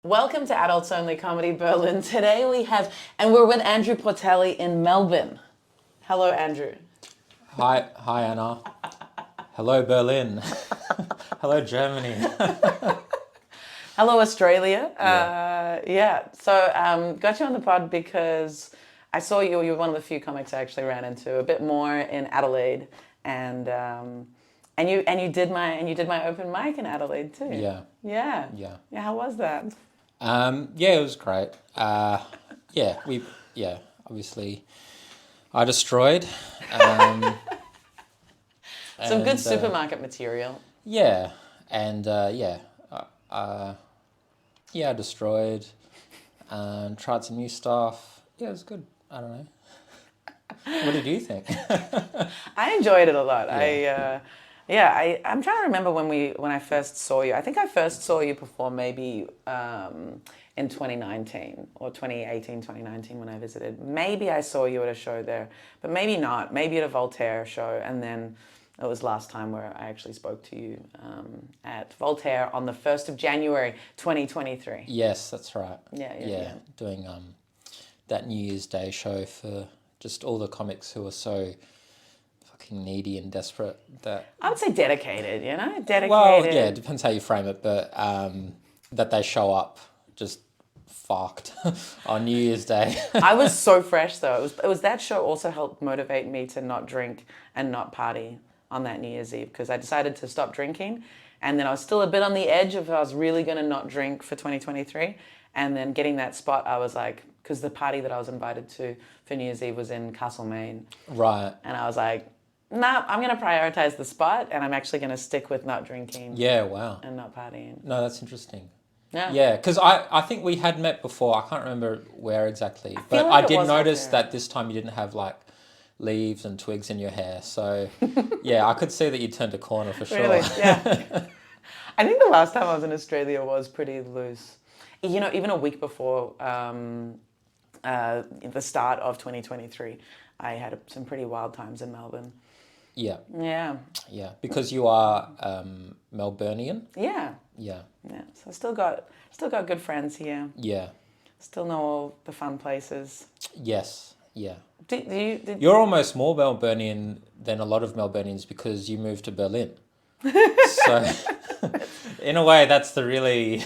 Welcome to Adults Only Comedy Berlin. Today we're with Andrew Portelli in Melbourne. Hello, Andrew. Hi Anna. Hello Berlin. Hello Germany. Hello, Australia. So got you on the pod because I saw you. You were one of the few comics I actually ran into a bit more in Adelaide, and you did my open mic in Adelaide too. Yeah. Yeah. Yeah. Yeah. How was that? Yeah, it was great. Obviously I destroyed. Some good And, supermarket material. Yeah, and I destroyed. Tried some new stuff. Yeah, it was good. I don't know. What did you think? I enjoyed it a lot. Yeah. I'm trying to remember when I first saw you. I think I first saw you perform maybe in 2019 or 2018, 2019 when I visited. Maybe I saw you at a show there, but maybe not. Maybe at a Voltaire show, and then it was last time where I actually spoke to you at Voltaire on the 1st of January, 2023. Yes, that's right. Yeah. Doing that New Year's Day show for just all the comics who are so fucking needy and desperate that. I would say dedicated, dedicated. Well, yeah, it depends how you frame it, but that they show up just fucked on New Year's Day. I was so fresh though. It was that show also helped motivate me to not drink and not party on that New Year's Eve because I decided to stop drinking, and then I was still a bit on the edge of if I was really going to not drink for 2023, and then getting that spot I was like, because the party that I was invited to for New Year's Eve was in Castlemaine, Right. and I was like, nah, I'm going to prioritize the spot, and I'm actually going to stick with not drinking Yeah, wow. and not partying. No, that's interesting. Yeah. Yeah, because I think we had met before. I can't remember where exactly. But like I it did was notice out there. that this time you didn't have like leaves and twigs in your hair. So yeah, I could see that you turned a corner for sure. Really? Yeah. I think the last time I was in Australia was pretty loose. Even a week before the start of 2023, I had some pretty wild times in Melbourne. Yeah, Yeah. yeah. Because you are Melburnian. Yeah. Yeah, Yeah. So I still got good friends here. yeah, Still know all the fun places. yes, yeah. Did You're almost more Melburnian than a lot of Melburnians because you moved to Berlin. So in a way, that's the really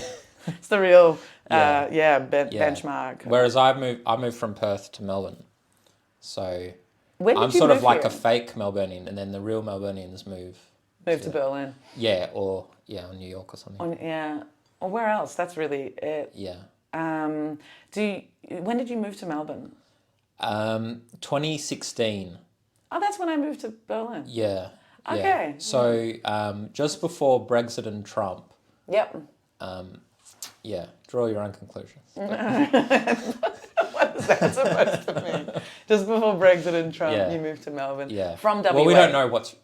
it's the real Yeah. Yeah. benchmark. Whereas I moved from Perth to Melbourne, so When I'm did you sort move of like here? a fake Melburnian, and then the real Melburnians move. Move to Berlin. Yeah, or New York or something. Yeah. Or where else? That's really it. Yeah. When did you move to Melbourne? 2016. Oh, that's when I moved to Berlin. Yeah. Yeah. Okay. So just before Brexit and Trump. Yep. Yeah. Draw your own conclusions. What is that supposed to mean? Just before Brexit and Trump, Yeah. you moved to Melbourne. Yeah. From WA. Well, we don't know what's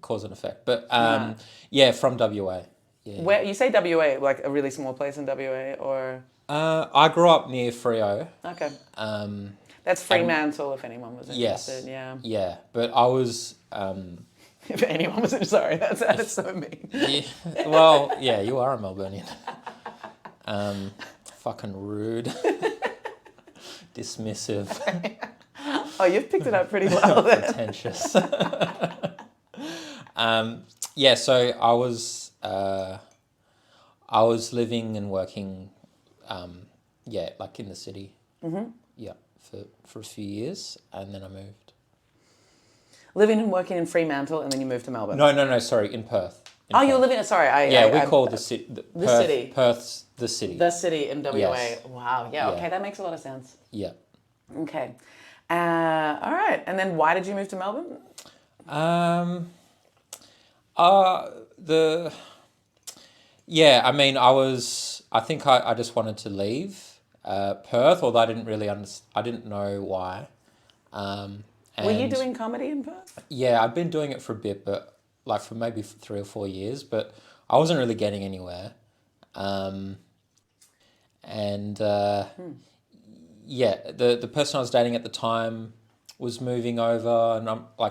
cause and effect, but yeah, from WA. Yeah. Where you say WA, like a really small place in WA, or I grew up near Freo. okay. That's Fremantle. If anyone was Yes. interested, yeah. Yeah, but I was. If anyone was sorry, that sounded so mean. Yeah, well, yeah, you are a Melburnian. Fucking rude. Dismissive. Oh, you've picked it up pretty well then. Pretentious. Yeah, so I was living and working, like in the city. Mm-hmm. Yeah, for a few years, and then I moved. Living and working in Fremantle, and then you moved to Melbourne. No, sorry, in Perth. Oh, you're living. Sorry, We call the city the city. Perth's the city. The city in WA. Yes. Wow. Yeah. Okay, that makes a lot of sense. Yeah. Okay. All right. And then why did you move to Melbourne? I think I just wanted to leave Perth, although I didn't know why. Were you doing comedy in Perth? Yeah, I'd been doing it for a bit, but like for maybe 3 or 4 years, but I wasn't really getting anywhere. The person I was dating at the time was moving over, and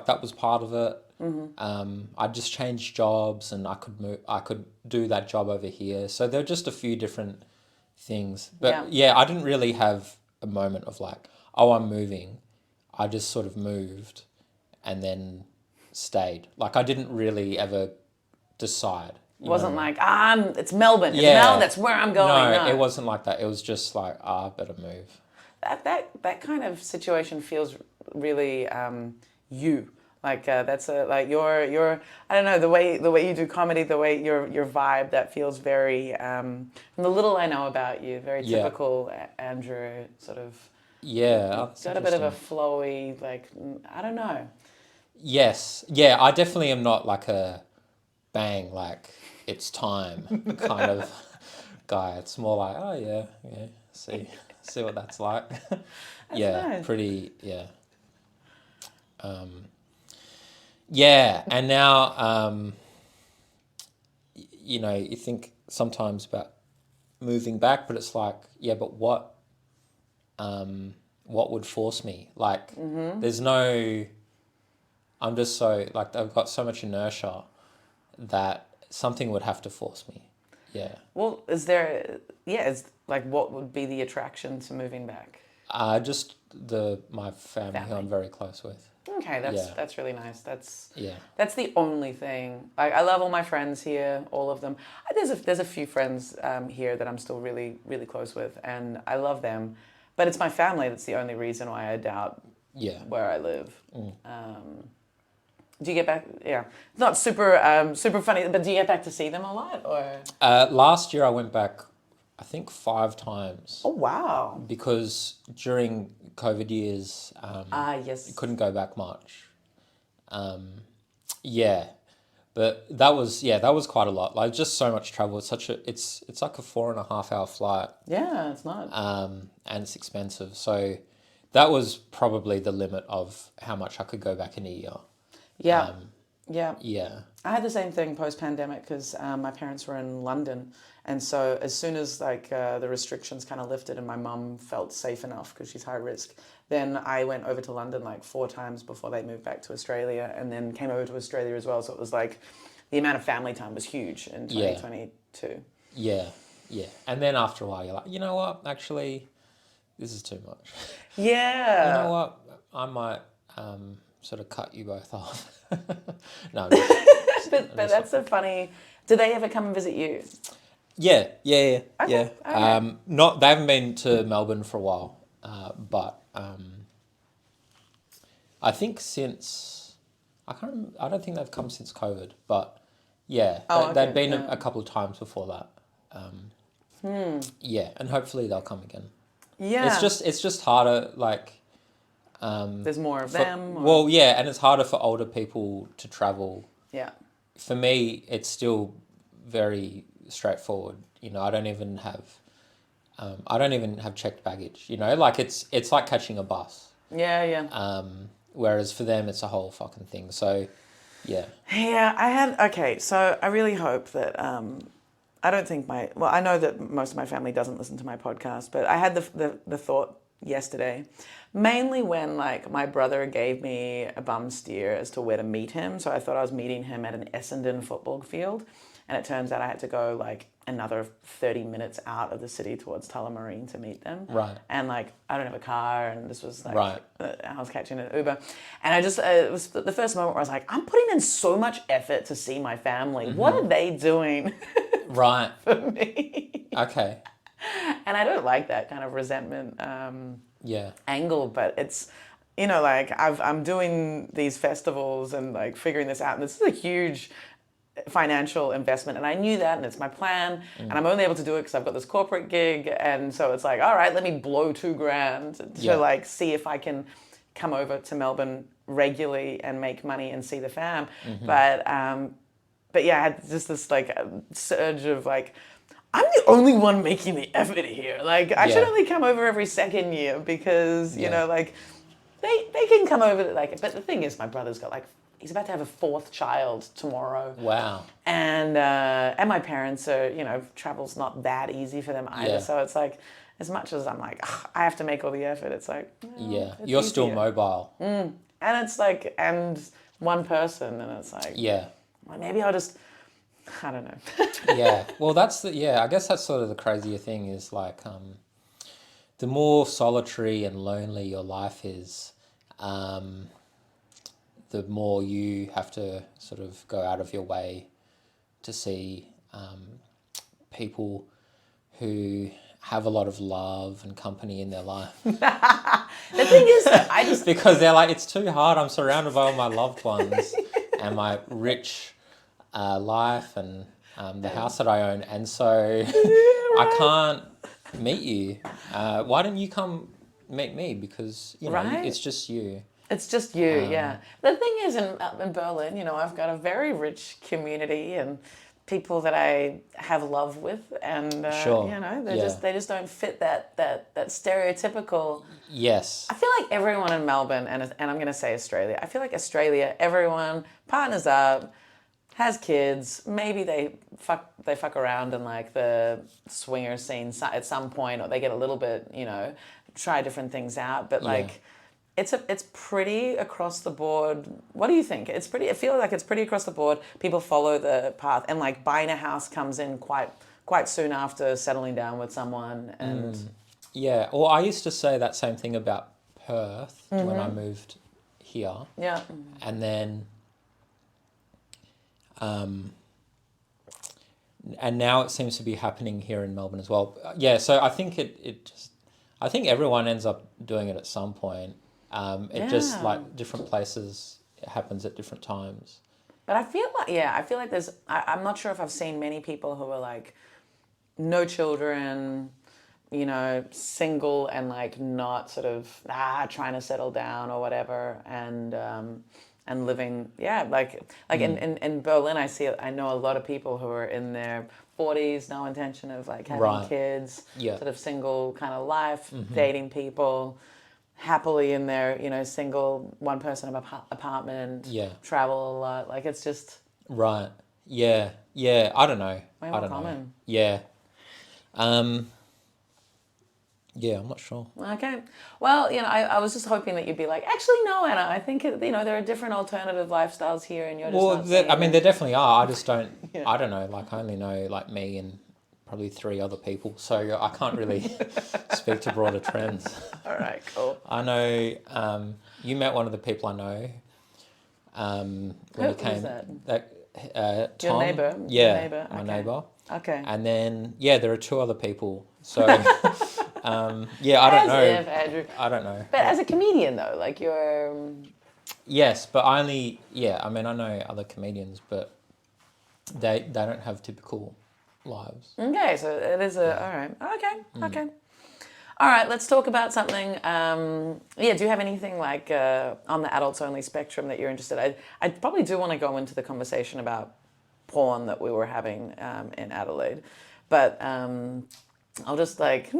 that was part of it. Mm-hmm. I just changed jobs, and I could do that job over here. So there were just a few different things. But yeah, I didn't really have a moment of like, oh, I'm moving. I just sort of moved and then stayed. Like I didn't really ever decide. It wasn't like, it's Melbourne. It's that's where I'm going. No, it wasn't like that. It was just like, I better move. That kind of situation feels really you. Like that's a like your I don't know, the way you do comedy, the way your vibe, that feels very from the little I know about you, very typical Andrew sort of. Yeah, Got a bit of a flowy, like, I don't know. Yes, yeah, I definitely am not like a bang, like it's time kind of guy. It's more like, oh yeah, see what that's like. Yeah, nice. pretty, yeah. Yeah, and now, you think sometimes about moving back, but it's like, yeah, but what would force me? Like, there's no, I'm just so, like, I've got so much inertia that something would have to force me. Yeah. Well, is like, what would be the attraction to moving back? Just my family who I'm very close with. Okay, that's really nice. That's Yeah. That's the only thing. Like, I love all my friends here, all of them. There's a few friends here that I'm still really really close with, and I love them. But it's my family that's the only reason why I doubt where I live. Do you get back? Yeah, it's not super funny, but do you get back to see them a lot, or? Last year I went back, I think 5 times. Oh wow! Because during COVID years, yes, couldn't go back much. Yeah, but that was quite a lot. Like, just so much travel. It's it's like a 4.5 hour flight. Yeah, it's not. And it's expensive. So that was probably the limit of how much I could go back in a year. Yeah. Yeah. Yeah. I had the same thing post-pandemic because my parents were in London. And so as soon as the restrictions kind of lifted and my mum felt safe enough because she's high risk, then I went over to London like 4 times before they moved back to Australia, and then came over to Australia as well. So it was like the amount of family time was huge in 2022. Yeah. Yeah. And then after a while, you're like, you know what? Actually, this is too much. Yeah. You know what? I might sort of cut you both off. No, but that's so funny. Do they ever come and visit you? Yeah. Okay. They haven't been to Melbourne for a while, but I think since I don't think they've come since COVID, but yeah, they've been a couple of times before that. Yeah, and hopefully they'll come again. Yeah, it's just harder, like. There's more of them. Well, yeah, and it's harder for older people to travel. Yeah. For me, it's still very straightforward. I don't even have checked baggage. Like it's like catching a bus. Yeah. Whereas for them, it's a whole fucking thing. So, yeah. Yeah, okay, so I really hope that, I don't think I know that most of my family doesn't listen to my podcast, but I had the thought yesterday, mainly when like my brother gave me a bum steer as to where to meet him. So I thought I was meeting him at an Essendon football field, and it turns out I had to go like another 30 minutes out of the city towards Tullamarine to meet them. Right. And like, I don't have a car, and this was like, right. I was catching an Uber, and I just, it was the first moment where I was like, I'm putting in so much effort to see my family. Mm-hmm. What are they doing? Right. For me? Okay. And I don't like that kind of resentment angle, but it's, like I'm doing these festivals and like figuring this out, and this is a huge financial investment, and I knew that, and it's my plan, and I'm only able to do it because I've got this corporate gig, and so it's like, all right, let me blow $2,000 to like see if I can come over to Melbourne regularly and make money and see the fam. Mm-hmm. But yeah, I had just this like surge of like, I'm the only one making the effort here. Like, I should only come over every second year because, like, they can come over, like, but the thing is, my brother's got, like, he's about to have a 4th child tomorrow. Wow. And my parents are, travel's not that easy for them either. Yeah. So it's like, as much as I'm like, I have to make all the effort, it's like, you're easier. Still mobile. And it's like, and one person, and it's like, yeah. Well, maybe I'll just I don't know. Yeah. Well, I guess that's sort of the crazier thing is like, the more solitary and lonely your life is, um, the more you have to sort of go out of your way to see people who have a lot of love and company in their life. The thing is, I just Because they're like, it's too hard. I'm surrounded by all my loved ones and my rich life and the house that I own. And so I can't meet you. Why don't you come meet me? Because, right. it's just you. It's just you, yeah. The thing is, in Berlin, I've got a very rich community and people that I have love with, and Sure. they Yeah. just don't fit that stereotypical. Yes. I feel like everyone in Melbourne, and I'm going to say Australia. I feel like Australia, everyone partners up, has kids. Maybe they fuck around in like the swinger scene at some point, or they get a little bit, try different things out. But Yeah. like, it's pretty across the board. What do you think? I feel like it's pretty across the board. People follow the path, and like buying a house comes in quite soon after settling down with someone. And Yeah. Well, I used to say that same thing about Perth when I moved here. yeah, And then, and now it seems to be happening here in Melbourne as well. Yeah. So I think I think everyone ends up doing it at some point. It just Yeah. like different places, it happens at different times. but I feel like there's. I'm not sure if I've seen many people who are like no children, single and like not sort of trying to settle down or whatever, and living, like in Berlin, I know a lot of people who are in their 40s, no intention of like having Right. kids, Yeah. sort of single kind of life, dating people, happily in their single one person apartment, Yeah. travel a lot, like it's just Right. Yeah. Yeah. I don't know. way I more don't know. common. Yeah. Um, yeah, I'm not sure. Okay. Well, I was just hoping that you'd be like, actually, no, Anna. I think there are different alternative lifestyles here, and you're just Well, not seeing I mean, it. there definitely are. I just don't. Yeah. I don't know. Like, I only know like me and probably 3 other people, so I can't really speak to broader trends. All right. Cool. I know you met one of the people I know when you came. Who's that? Tom. Your neighbor. Yeah, Your neighbor. my Okay. neighbor. Okay. And then there are 2 other people. So yeah, I As don't know. if, Andrew. I don't know. But as a comedian, though, like you're. Yes, but I only I mean I know other comedians, but they don't have typical lives. Okay, so it is a. All right. Okay. Okay. All right, let's talk about something. Do you have anything like on the adults only spectrum that you're interested in? I probably do want to go into the conversation about porn that we were having in Adelaide, but I'll just like.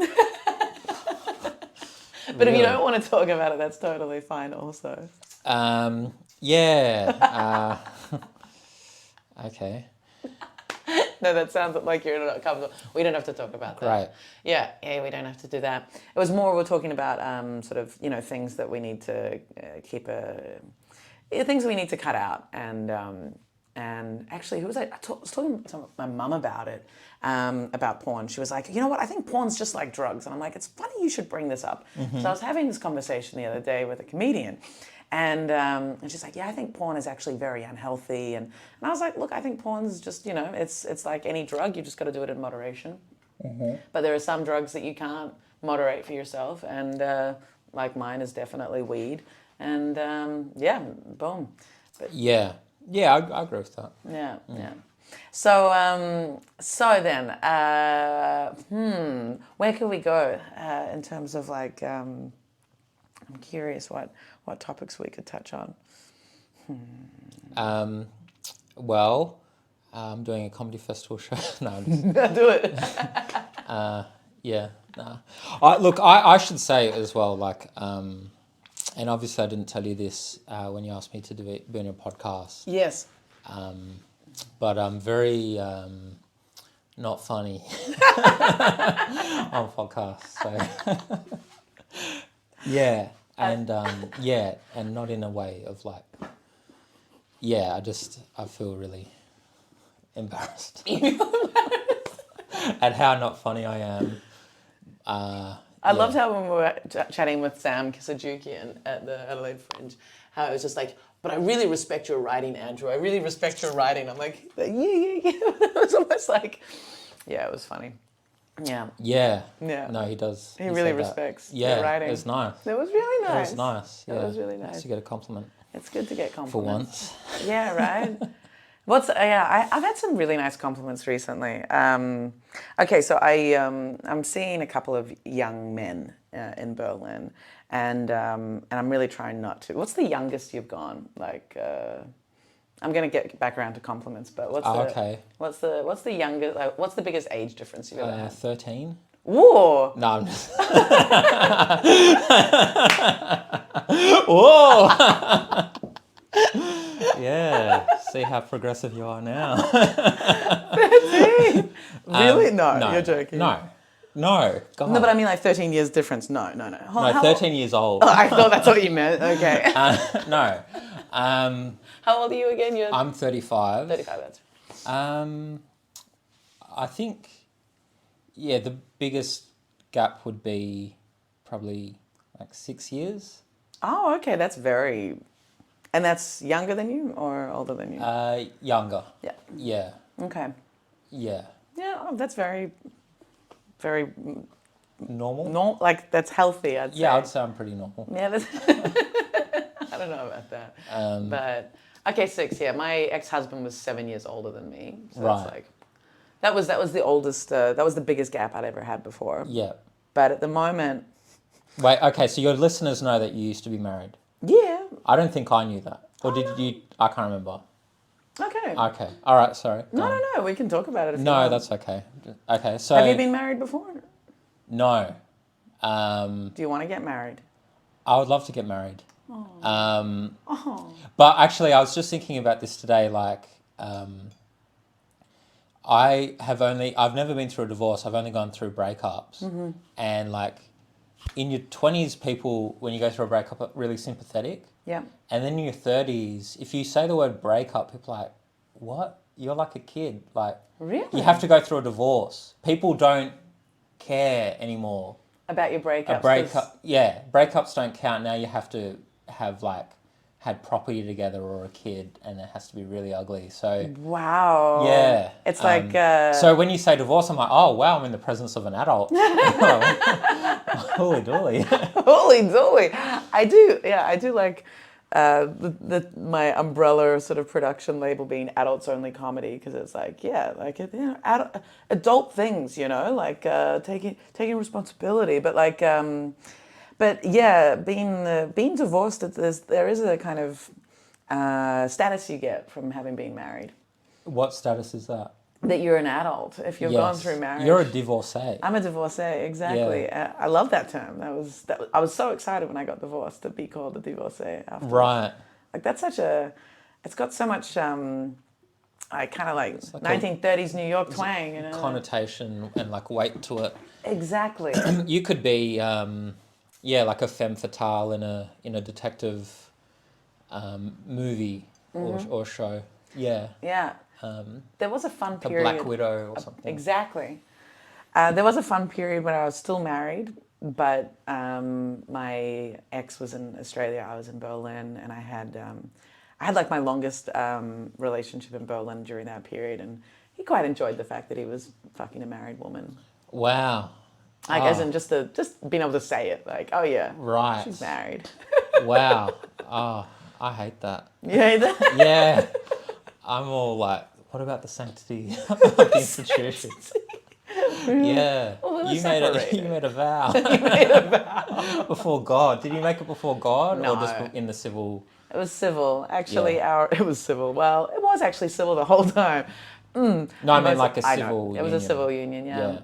But if you don't want to talk about it, that's totally fine also. Yeah. Okay. No, that sounds like you're not comfortable. We don't have to talk about that. Right. Yeah, we don't have to do that. It was more we're talking about sort of things that we need to things we need to cut out, and actually, who was I was talking to my mum about it, about porn. She was like, you know what? I think porn's just like drugs, and I'm like, it's funny you should bring this up. So I was having this conversation the other day with a comedian. And she's like, yeah, I think porn is actually very unhealthy. And I was like, look, I think porn is just, it's like any drug. You just got to do it in moderation. But there are some drugs that you can't moderate for yourself. And like mine is definitely weed. And boom. But, Yeah, I agree with that. yeah. So then, where could we go in terms of like, I'm curious what topics we could touch on. Well, I'm doing a comedy festival show. No, I'm just, Do it. yeah, no. I should say as well, like, and obviously I didn't tell you this when you asked me to be on a podcast. Yes. But I'm very not funny on podcasts. So yeah, and and not in a way of like, I feel really embarrassed You feel embarrassed? at how not funny I am. I loved how when we were chatting with Sam Kisajukian at the Adelaide Fringe, how it was just like, but I really respect your writing, Andrew. I really respect your writing. I'm like, yeah. It was almost like, yeah, it was funny. Yeah. Yeah. Yeah. No, he does. He really said that. respects Yeah, your writing. it was nice. It was really nice. It was nice. Yeah. It was really Nice nice. to get a compliment It's good to get for compliments. once. Yeah, right. I've had some really nice compliments recently. Okay, so I'm seeing a couple of young men in Berlin, and I'm really trying not to. What's the youngest you've gone? Like, I'm gonna get back around to compliments, but Okay. what's the youngest? Like, what's the biggest age difference you've ever had? 13. Whoa! No, I'm just. Whoa! Yeah. See how progressive you are now. 13? Really? No, No. you're joking. No. God. No, but I mean like 13 years difference. No. No, 13 years old. Oh, I thought that's what you meant. Okay. No. How old are you again? You're I'm 35. 35. That's right. I think, yeah, the biggest gap would be probably like 6 years. Oh, okay. That's very. And that's younger than you or older than you? Younger. Yeah. Yeah. Okay. Yeah. Yeah. Oh, that's very, very Normal? normal. Like that's healthy. I'd say. Yeah, I'd say I'm pretty normal. Yeah. That's I don't know about that. But okay, 6. Yeah, my ex-husband was 7 years older than me. So Right. It's like that was the oldest. That was the biggest gap I'd ever had before. Yeah. But at the moment, Wait, okay, so your listeners know that you used to be married. yeah. I don't think I knew that. Or did you? I can't remember. Okay. Okay. All right, sorry. Go on. No. We can talk about it. If you No, want. that's okay. Okay, so... Have you been married before? No. Do you want to get married? I would love to get married. But actually, I was just thinking about this today, like... I've never been through a divorce. I've only gone through breakups. Mm-hmm. And like, in your 20s, people, when you go through a breakup, are really sympathetic. Yeah. And then in your 30s, if you say the word breakup, people are like, what? You're like a kid. Like, Really? you have to go through a divorce. People don't care anymore. About your breakups. Breakups don't count. Now you have to have like had property together or a kid, and it has to be really ugly. So Wow. yeah, It's like. So when you say divorce, I'm like, oh wow, I'm in the presence of an adult. Holy dooly. Holy dooly. I do. Yeah, I do like. My umbrella sort of production label being adults only comedy because it's like adult things, like taking responsibility, but like being divorced, there is a kind of status you get from having been married, What status is that? that you're an adult if you've gone through marriage. You're a divorcee. I'm a divorcée, exactly. Yeah. I love that term. I was so excited when I got divorced to be called a divorcée after. Right. Like that's it's got so much like kind of like 1930s New York twang, Connotation and like weight to it. Exactly. You could be like a femme fatale in a detective movie or show. Yeah. Yeah. There was a fun A period. Black Widow or something. Exactly. There was a fun period when I was still married, but my ex was in Australia. I was in Berlin, and I had like my longest relationship in Berlin during that period, and he quite enjoyed the fact that he was fucking a married woman. Wow. Like as in just being able to say it, like, oh yeah, Right. she's married. Wow. Oh, I hate that. Yeah. Yeah. I'm all like, what about the sanctity of the institution? Yeah. Well, You made a vow. You made a vow. Before God. Did you make it before God No. or just in the civil? It was civil. Actually, Yeah. it was civil. Well, it was actually civil the whole time. No, I mean like a civil union. It was a civil union, yeah.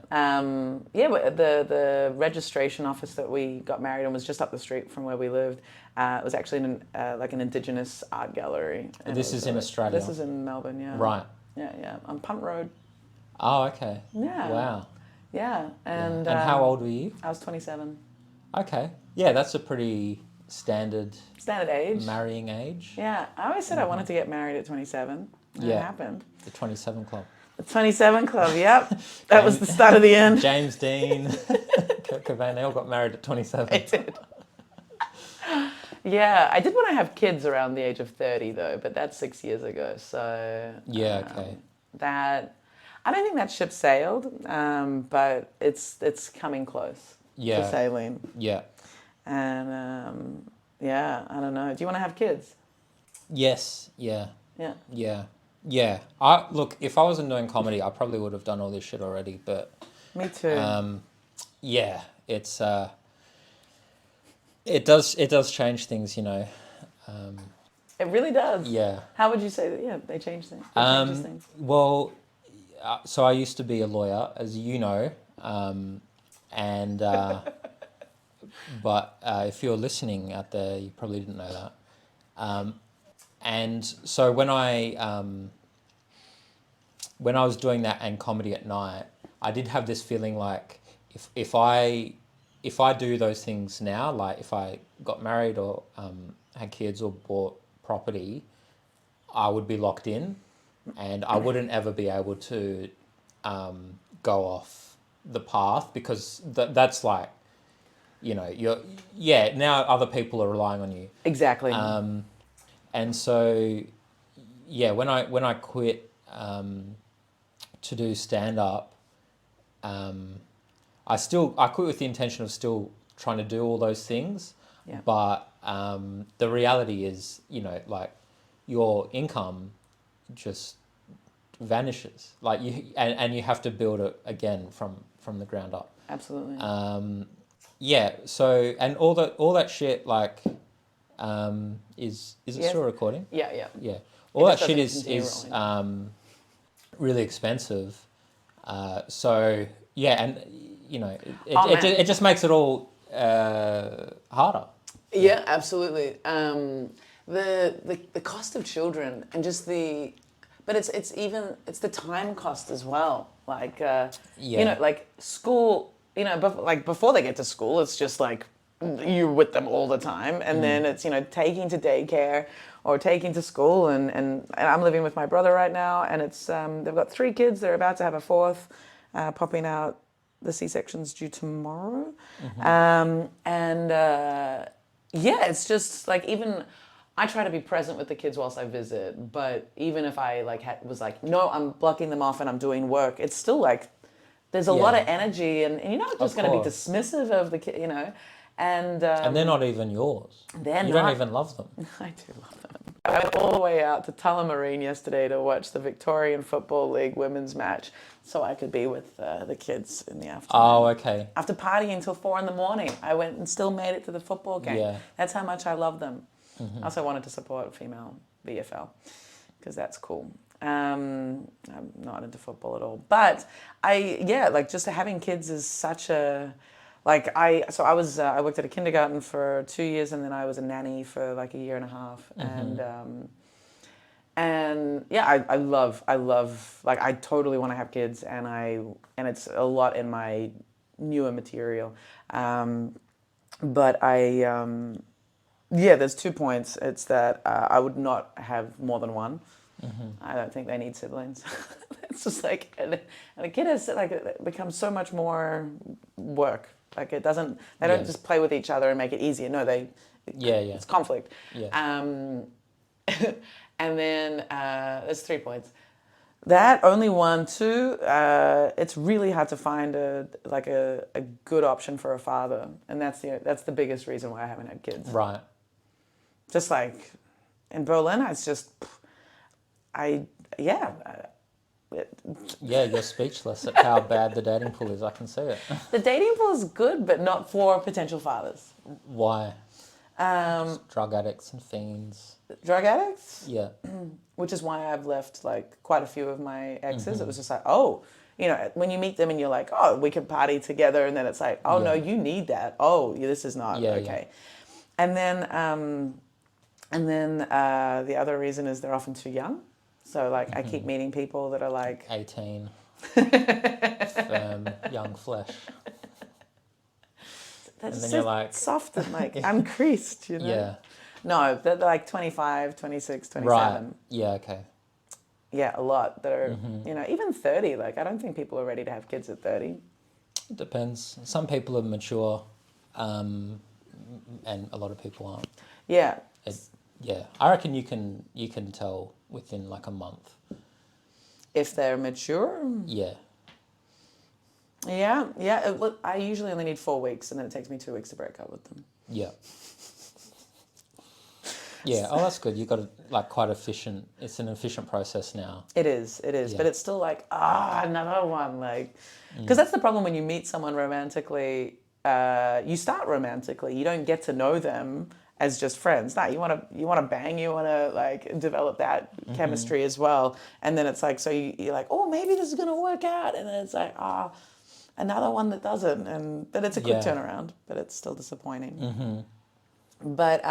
But the registration office that we got married in was just up the street from where we lived. It was actually like an Indigenous art gallery. And This is in Australia? This is in Melbourne, yeah. Right. Yeah, on Punt Road. Oh, okay. Yeah. Wow. Yeah, and how old were you? I was 27. Okay. Yeah, that's a pretty standard Standard age. marrying age. Yeah, I always said I wanted to get married at 27. And Yeah. it happened. The 27 Club. The 27 Club, yep. That was the start of the end. James Dean, Kurt Cobain, they all got married at 27. I did. Yeah, I did want to have kids around the age of 30 though, but that's 6 years ago. So Yeah, okay. That I don't think that ship sailed, but it's coming close Yeah. to sailing. Yeah. And yeah, I don't know. Do you want to have kids? Yes. Yeah. Yeah. Yeah. Yeah. Look, if I wasn't doing comedy, I probably would have done all this shit already. But Me too. yeah, it does change things, you know. It really does. Yeah. How would you say that? Yeah, they change things. It changes things. Well, so I used to be a lawyer, as you know, and but if you're listening out there, you probably didn't know that. And so when I was doing that and comedy at night, I did have this feeling like if I do those things now, like if I got married or had kids or bought property, I would be locked in, and I wouldn't ever be able to go off the path, because that's like, you know, now other people are relying on you. Exactly. And so, yeah, when I quit to do stand up, I quit with the intention of still trying to do all those things. Yeah. But the reality is, you know, like your income just vanishes. Like and you have to build it again from the ground up. Absolutely. Yeah. So and all that shit, like, is it Yes. still recording? Yeah, yeah. Yeah. All that just shit doesn't continue is rolling. really expensive. So yeah, and you know, Oh, man. it just makes it all harder. Yeah, absolutely. The cost of children and just but it's the time cost as well. Like you know, like school. You know, like before they get to school, it's just like you're with them all the time, and then it's, you know, taking to daycare or taking to school, and I'm living with my brother right now, and it's they've got 3 kids. They're about to have a 4th, popping out. The C-section's due tomorrow, yeah, it's just like, even I try to be present with the kids whilst I visit, but even if I like was like, no, I'm blocking them off and I'm doing work, it's still like there's a lot of energy, and you're not just going to be dismissive of the kid, you know, and they're not even yours. You don't even love them. I do love them. I went all the way out to Tullamarine yesterday to watch the Victorian Football League women's match, so I could be with the kids in the afternoon. Oh, okay. After partying until 4 a.m, I went and still made it to the football game. Yeah. That's how much I love them. I also wanted to support female VFL, because that's cool. I'm not into football at all, but like just having kids is such a, like I worked at a kindergarten for 2 years, and then I was a nanny for like a year and a half, and yeah, I love, like, I totally want to have kids, and it's a lot in my newer material, but there's 2 points. It's that I would not have more than one. I don't think they need siblings. It's just like, and a kid has, like, it becomes so much more work. Like, they don't just play with each other and make it easier. No, it's conflict. Yeah. And then there's 3 points. That, only 1, 2. It's really hard to find a good option for a father, and that's the biggest reason why I haven't had kids. Right. Just like in Berlin, it's just You're speechless at how bad the dating pool is. I can see it. The dating pool is good, but not for potential fathers. Why? Drug addicts and fiends. Drug addicts? Yeah. Which is why I've left like quite a few of my exes. It was just like, oh, you know, when you meet them and you're like, oh, we could party together, and then it's like, oh no, you need that. Oh, this is not okay. Yeah. And then the other reason is they're often too young. So like I keep meeting people that are like 18, firm, young flesh. That's and then so you're like soft and like uncreased, you know? Yeah. No, they're like 25, 26, 27. Right. Yeah, okay. yeah, a lot that are, even 30. Like, I don't think people are ready to have kids at 30. It depends. Some people are mature, and a lot of people aren't. Yeah. Yeah, I reckon you can tell within like a month. If they're mature? Yeah. Yeah. I usually only need 4 weeks, and then it takes me 2 weeks to break up with them. Yeah. Yeah. Oh, that's good. You got like quite efficient. It's an efficient process now. It is, Yeah. but it's still like, another one, like, because that's the problem when you meet someone romantically. You start romantically, you don't get to know them as just friends. No, you want to bang, you want to like develop that chemistry as well, and then it's like, so you're like, oh, maybe this is gonna work out, and then it's like, another one that doesn't, but it's a quick turnaround, but it's still disappointing. But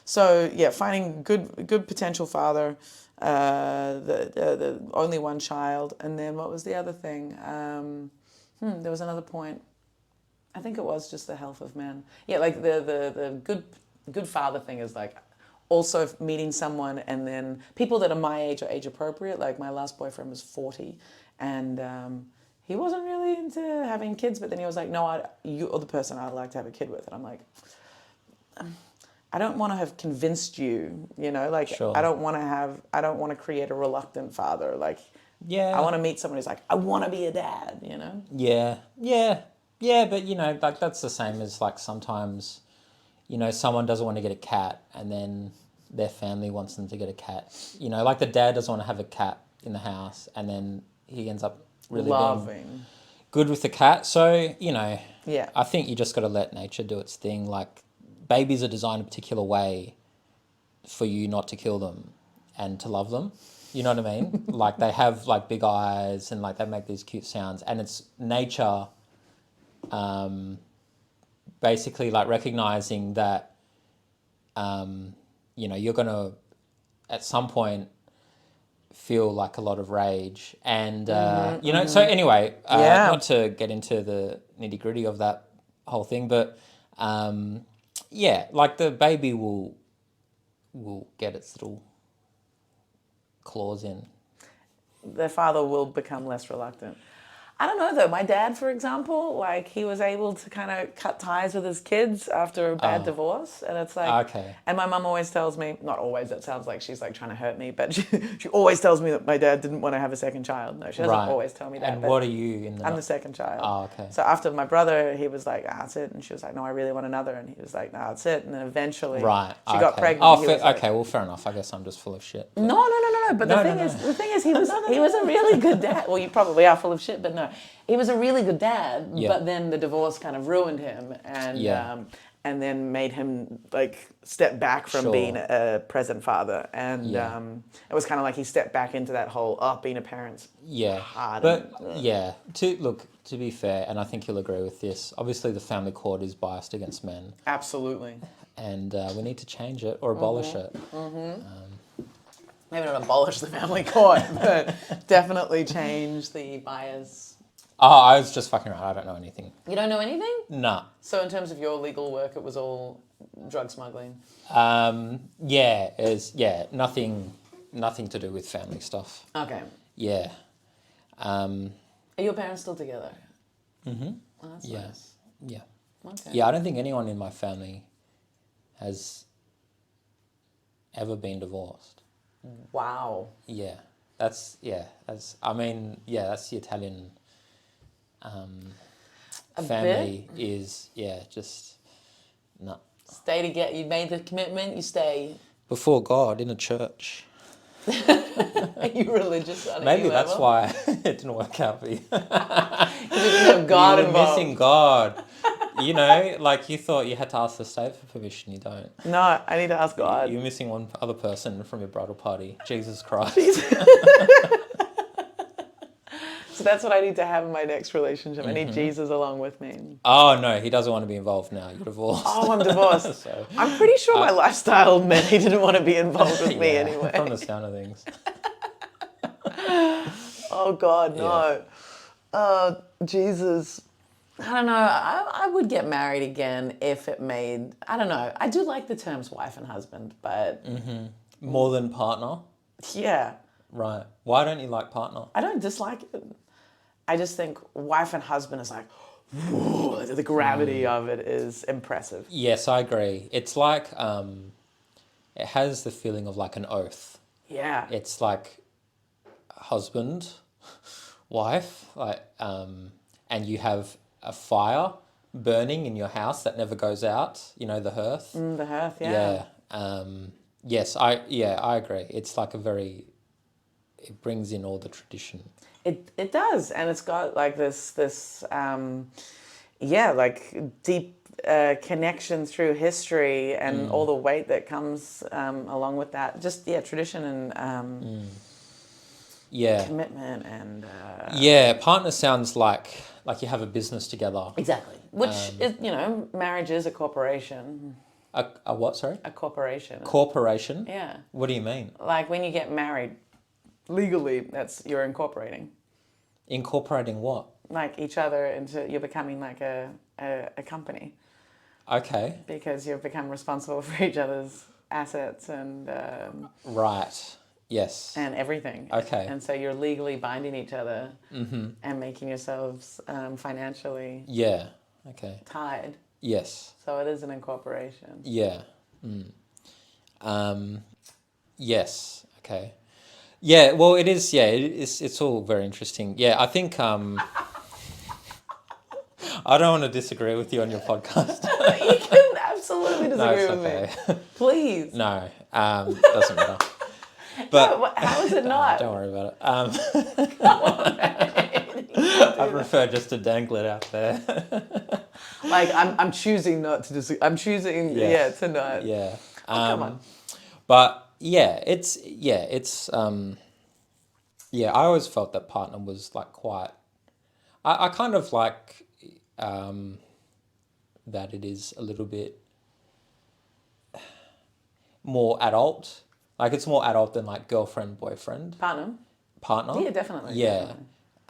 so yeah, finding good potential father, the only one child, and then what was the other thing? There was another point. I think it was just the health of men. Yeah, like the good father thing is like also meeting someone, and then people that are my age or age appropriate. Like my last boyfriend was 40, and he wasn't really into having kids, but then he was like, no, you're the person I'd like to have a kid with, and I'm like, I don't want to have convinced you, like Sure. I don't want to create a reluctant father. Like, Yeah. I want to meet someone who's like, I want to be a dad, Yeah. But like that's the same as like sometimes, someone doesn't want to get a cat, and then their family wants them to get a cat. Like the dad doesn't want to have a cat in the house, and then he ends up really being good with the cat. So Yeah. I think you just got to let nature do its thing. Like babies are designed a particular way for you not to kill them and to love them. You know what I mean? Like they have like big eyes, and like they make these cute sounds, and it's nature basically like recognizing that you're going to at some point feel like a lot of rage, and so anyway, not to get into the nitty-gritty of that whole thing, but like the baby will get its little claws in. Their father will become less reluctant. I don't know though. My dad, for example, like he was able to kind of cut ties with his kids after a bad divorce, and it's like, Okay. And my mum always tells me, not always. That sounds like she's like trying to hurt me, but she always tells me that my dad didn't want to have a second child. No, she doesn't always tell me that. And what are you in the? I'm the second child. Oh, okay. So after my brother, he was like, that's it, and she was like, no, I really want another, and he was like, no, that's it, and then eventually, she got pregnant. Oh, okay. Well, fair enough. I guess I'm just full of shit. But... No. But the thing is, he was a really good dad. Well, you probably are full of shit, but no, he was a really good dad. Yeah. But then the divorce kind of ruined him, and then made him like step back from being a present father, and it was kind of like he stepped back into that whole being a parent's hard. But to be fair, and I think you'll agree with this. Obviously, the family court is biased against men. Absolutely. And we need to change it or abolish it. Maybe not abolish the family court, but definitely change the bias. Oh, I was just fucking around. I don't know anything. You don't know anything? Nah. So in terms of your legal work, it was all drug smuggling? Nothing to do with family stuff. Okay. Yeah. Are your parents still together? Mm-hmm. Oh, that's nice. Yeah. Okay. Yeah, I don't think anyone in my family has ever been divorced. Wow. Yeah. That's the Italian family is, just no. Stay together. You made the commitment, you stay. Before God, in a church. Are you religious? Maybe that's why it didn't work out for you. Because you didn't have God involved. Missing God. Like you thought you had to ask the state for permission. You don't. No, I need to ask God. You're missing one other person from your bridal party. Jesus Christ. So that's what I need to have in my next relationship. I need Jesus along with me. Oh, no, he doesn't want to be involved now. You're divorced. Oh, I'm divorced. So, I'm pretty sure my lifestyle meant he didn't want to be involved with me anyway. From the sound of things. Oh, God, no. Jesus. I don't know. I would get married again if it made... I don't know. I do like the terms wife and husband, but... More than partner? Yeah. Right. Why don't you like partner? I don't dislike it. I just think wife and husband is like, whoa, the gravity of it is impressive. Yes, I agree. It's like it has the feeling of like an oath. Yeah. It's like husband, wife, like and you have a fire burning in your house that never goes out. You know, the hearth. The hearth, Yeah. Yes, I agree. It's like it brings in all the tradition. It does, and it's got like this like deep connection through history and all the weight that comes along with that. Just tradition and Yeah. commitment and Yeah, partner sounds like you have a business together. exactly. Which is marriage is a corporation. A what, sorry? A corporation. Corporation? Yeah. What do you mean? Like when you get married, legally, you're incorporating. Incorporating what? Like each other you're becoming like a company. Okay. Because you've become responsible for each other's assets and Right. Yes. and everything. Okay. And so you're legally binding each other and making yourselves financially Yeah. Okay. tied. Yes. So it is an incorporation. Yeah. Yes. Okay. Yeah. Well, it is. Yeah. It's all very interesting. Yeah. I think. I don't want to disagree with you on your podcast. You can absolutely No, disagree it's with okay. me. Please. No. Doesn't matter. But No, how is it not? don't worry about it. I prefer just to dangle it out there. Like I'm choosing not to disagree. I'm choosing to not. Yeah. Come on. But it's I always felt that partner was like quite. I kind of like that it is a little bit more adult. Like it's more adult than like girlfriend, boyfriend, partner. Yeah, definitely. Yeah.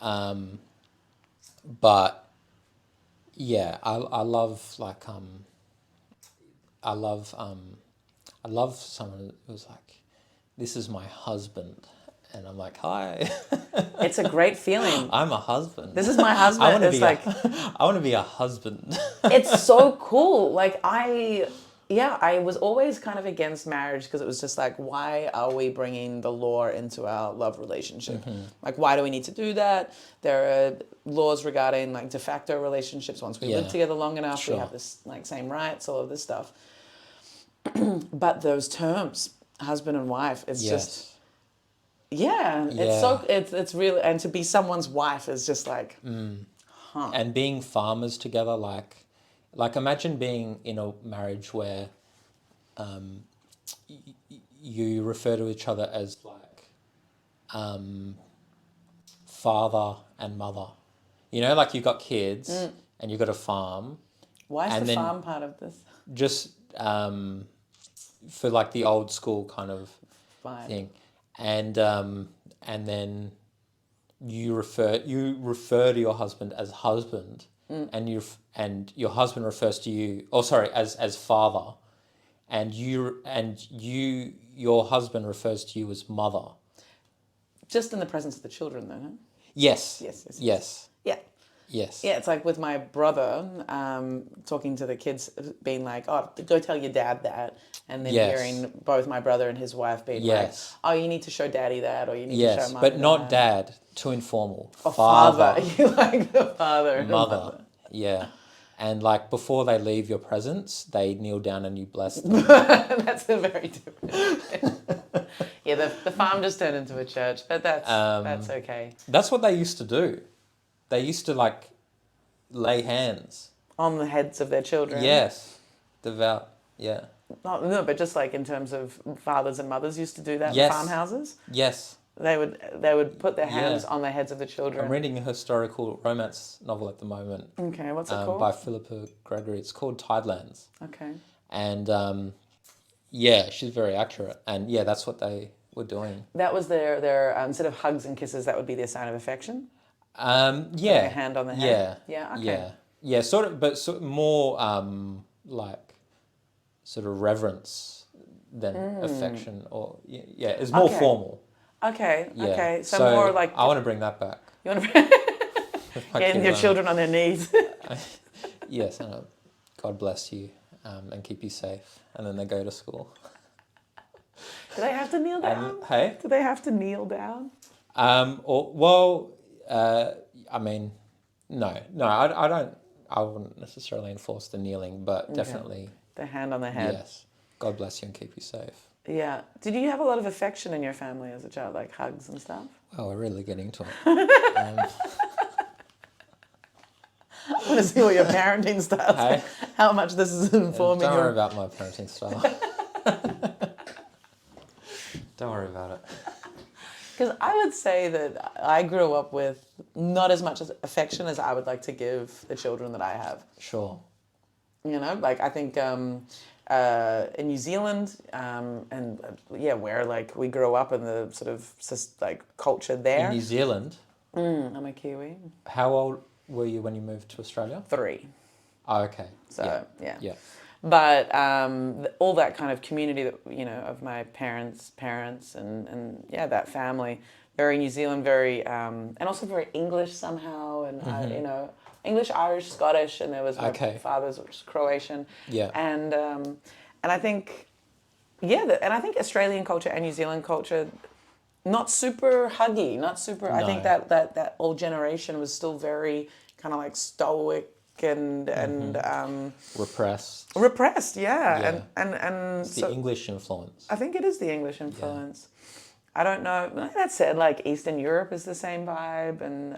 Definitely. But yeah, I love like I love someone who's like, this is my husband, and I'm like, hi. It's a great feeling. I'm a husband. This is my husband. I want to It's be like I want to be a husband. it's so cool. Like I was always kind of against marriage because it was just like, why are we bringing the law into our love relationship? Like, why do we need to do that? There are laws regarding like de facto relationships. Once we live together long enough, we have this like same rights, all of this stuff. But those terms, husband and wife, it's just, it's really, and to be someone's wife is just like, And being farmers together, like imagine being in a marriage where you refer to each other as like father and mother. You know, like you've got kids and you've got a farm. why is And the then farm part of this? Just for like the old school kind of Fine. thing. And then you refer to your husband as husband, and your husband refers to you, as father, and your husband refers to you as mother. Just in the presence of the children, though, huh? Yes. Yes. Yeah. Yes. Yeah, it's like with my brother talking to the kids, being like, "Oh, go tell your dad that," and then hearing both my brother and his wife being like, "Oh, you need to show daddy that, or you need to show mum but not that." dad. Too informal. Or father. You like the father and Mother. the mother. Yeah. And like before they leave your presence, they kneel down and you bless them. That's a very different. Yeah, the farm just turned into a church, but that's okay. That's what they used to do. They used to like lay hands On the heads of their children. Yes, devout. Yeah. No, but just like in terms of fathers and mothers used to do that Yes. in farmhouses. Yes. They would put their hands on the heads of the children. I'm reading a historical romance novel at the moment. Okay, what's it called? By Philippa Gregory. It's called Tidelands. Okay. And she's very accurate. And yeah, that's what they were doing. That was their instead of hugs and kisses, that would be their sign of affection. Like a hand on the head. Yeah. Okay. Yeah. Sort of, but more like sort of reverence than affection, or it's more formal. Okay. Yeah. Okay. So more like I want to bring that back. you want to With my getting kids your only. children on their knees. Yes, and God bless you, and keep you safe. And then they go to school. Do they have to kneel down? Hey, Do they have to kneel down? I mean, no, I don't. I wouldn't necessarily enforce the kneeling, but definitely The hand on the head. yes. God bless you and keep you safe. Yeah. Did you have a lot of affection in your family as a child, like hugs and stuff? Well, we're really getting to it. I want to see what your parenting styles Hey, how much this is informing don't worry your... about my parenting style. Don't worry about it. Because I would say that I grew up with not as much affection as I would like to give the children that I have. Sure. You know, like I think in New Zealand where like we grew up in the sort of like culture there. In New Zealand, I'm a Kiwi. how old were you when you moved to Australia? 3. Oh, okay. So Yeah. But all that kind of community that of my parents and that family, very New Zealand, very and also very English somehow, and English, Irish, Scottish, and there was my father's, which is Croatian. Yeah. And I think and I think Australian culture and New Zealand culture, not super huggy, not super. I think No. that old generation was still very kind of like stoic and Repressed. repressed, Yeah. and It's the so English influence. I think it is the English influence. I don't know. That said, like Eastern Europe is the same vibe, and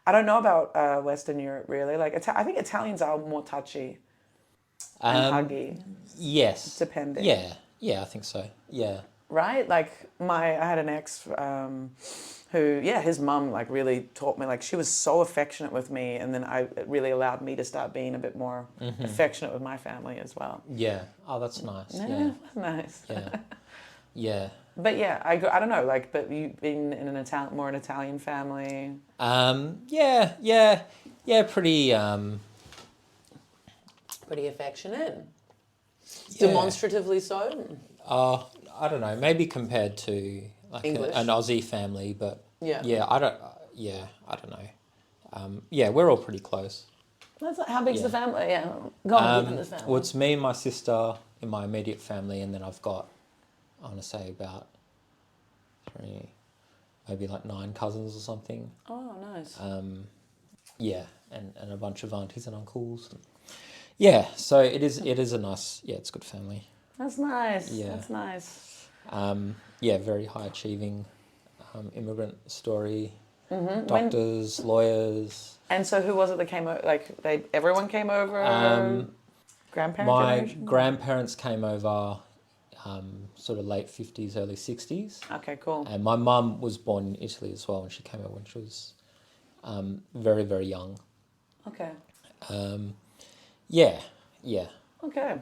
I don't know about Western Europe really. Like I think Italians are more touchy and huggy, Yes. depending. Yeah, I think so. Yeah. Right? Like I had an ex who, his mum like really taught me, like she was so affectionate with me, and then it really allowed me to start being a bit more affectionate with my family as well. Yeah. Oh, that's nice. Yeah. Nice. Yeah. Yeah. But I don't know, like, but you've been in an Italian family. Yeah, pretty Pretty affectionate. yeah. Demonstratively so. I don't know, maybe compared to like English? an Aussie family, but Yeah. I don't know. We're all pretty close. How big's the family? Yeah. Go on, deep in this family. Well, it's me and my sister in my immediate family, and then I've got, I want to say about 3, maybe like 9 cousins or something. Oh, nice. And a bunch of aunties and uncles. Yeah, so it is a nice, it's a good family. That's nice. Yeah. That's nice. Very high achieving immigrant story. Doctors, lawyers. And so who was it that came over? Like, everyone came over? Grandparents? My generation? grandparents came over sort of late 50s, early 60s. Okay, cool. And my mum was born in Italy as well, and she came over when she was very, very young. Okay. Yeah. Okay.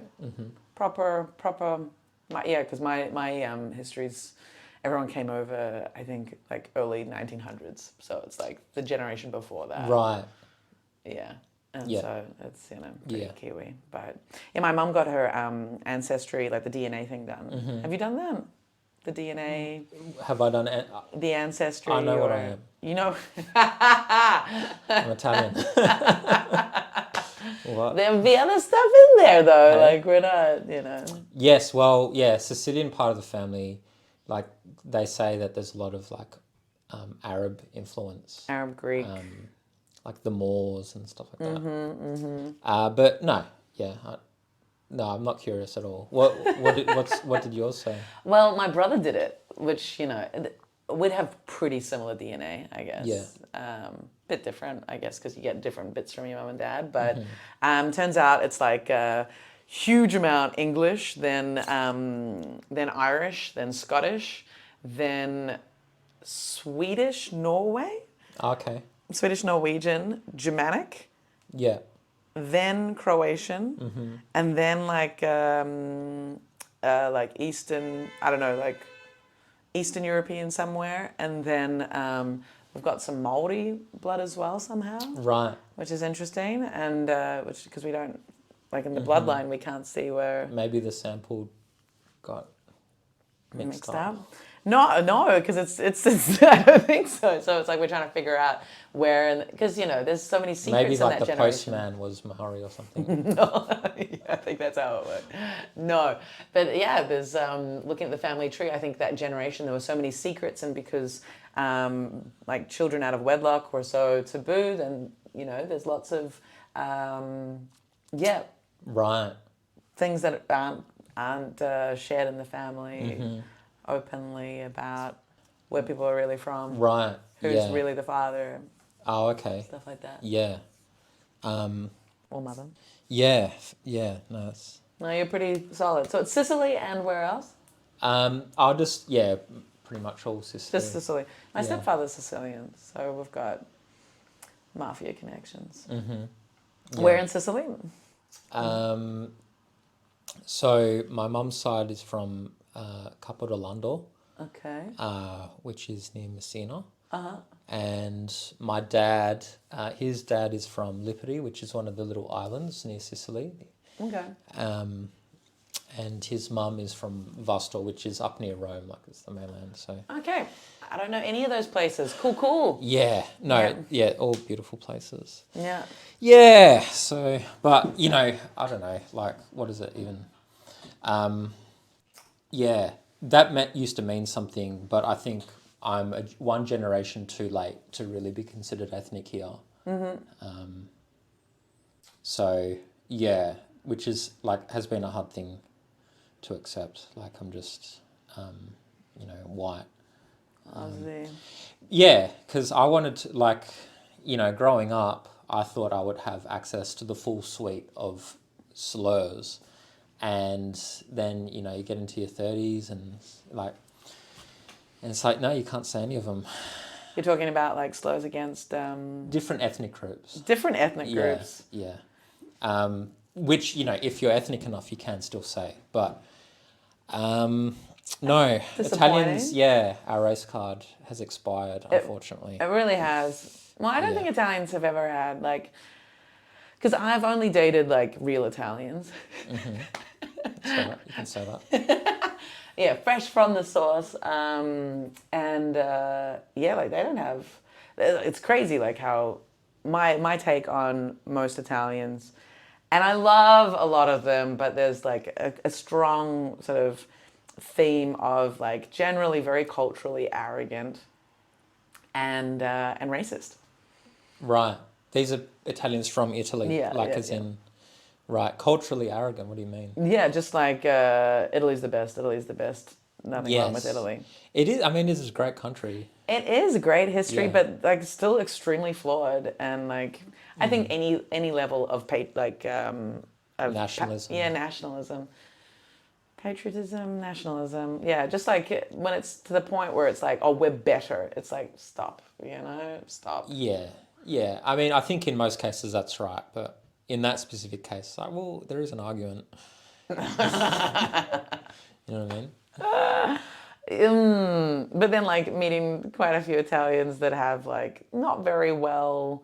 Proper. Because my history's, everyone came over, I think, like early 1900s. So it's like the generation before that. Right. Yeah. And Yeah. so it's, pretty Kiwi. But my mum got her ancestry, like the DNA thing done. Have you done that? The DNA, Have I done the ancestry? I know what I am. You know? I'm Italian. What? There'll be other stuff in there, though. Hey. Like, we're not, Yes, well, Sicilian part of the family, like they say that there's a lot of like Arab influence, Arab, Greek. like the Moors and stuff like that. But no, no, I'm not curious at all. What did yours say? Well, my brother did it, which, we'd have pretty similar DNA, I guess. Yeah. Bit different, I guess, because you get different bits from your mum and dad. But turns out it's like a huge amount English, then Irish, then Scottish, then Swedish, Norway, Okay. Swedish, Norwegian, Germanic, Yeah. then Croatian, and then like Eastern, I don't know, like Eastern European somewhere, and then we've got some Maori blood as well somehow, Right. which is interesting, and which because we don't, like in the bloodline we can't see where Maybe the sample got mixed up. No, because it's I don't think so. So it's like we're trying to figure out where, because there's so many secrets Maybe in like that the generation. postman was Maori or something. No, yeah, I think that's how it worked. No, but yeah, there's looking at the family tree. I think that generation there were so many secrets, and because like children out of wedlock were so taboo, then there's lots of yeah Right. things that aren't shared in the family openly about where people are really from, Right. who's Yeah. really the father, Oh, okay. stuff like that, Yeah. or mother. Yeah. Yeah. No, it's... No, you're pretty solid. So it's Sicily and where else? I'll just, yeah, pretty much all Sicily. Just Sicily. My Yeah. stepfather's Sicilian, so we've got mafia connections. Yeah. Where in Sicily? So my mum's side is from Capodolando, Okay. which is near Messina. And my dad, his dad is from Lipari, which is one of the little islands near Sicily. Okay. And his mum is from Vasto, which is up near Rome, like it's the mainland. So Okay. I don't know any of those places. Cool. yeah, no, Yeah. yeah, all beautiful places. Yeah. Yeah, so, but, I don't know, like, what is it even? Yeah, that used to mean something, but I think I'm one generation too late to really be considered ethnic here. So, yeah, which is, like, has been a hard thing to accept. Like, I'm just, white. Aussie. Yeah, because I wanted to, like, growing up, I thought I would have access to the full suite of slurs. And then, you get into your 30s and, like, and it's like, no, you can't say any of them. You're talking about like slurs against Different ethnic groups. different ethnic groups. Yeah. Which, if you're ethnic enough, you can still say. But, no, Italians, yeah, our race card has expired, unfortunately. It really has. Well, I don't think Italians have ever had like, because I've only dated like real Italians. So you can say that. Yeah, fresh from the source. And like they don't have. It's crazy, like how my take on most Italians, and I love a lot of them, but there's like a strong sort of theme of like generally very culturally arrogant and racist. Right. These are Italians from Italy. Yeah, Like, yeah, as yeah. in, right, culturally arrogant. What do you mean? Yeah, just like Italy's the best. Italy's the best. Nothing wrong with Yes. Italy. It is. I mean, this is a great country. It is a great history, Yeah. but like still extremely flawed. And like I think any level of of Nationalism. nationalism, patriotism, nationalism. Yeah, just like when it's to the point where it's like, oh, we're better. It's like stop. Stop. Yeah. Yeah. I mean, I think in most cases that's right, but in that specific case, it's like, well, there is an argument. You know what I mean? But then like meeting quite a few Italians that have like not very well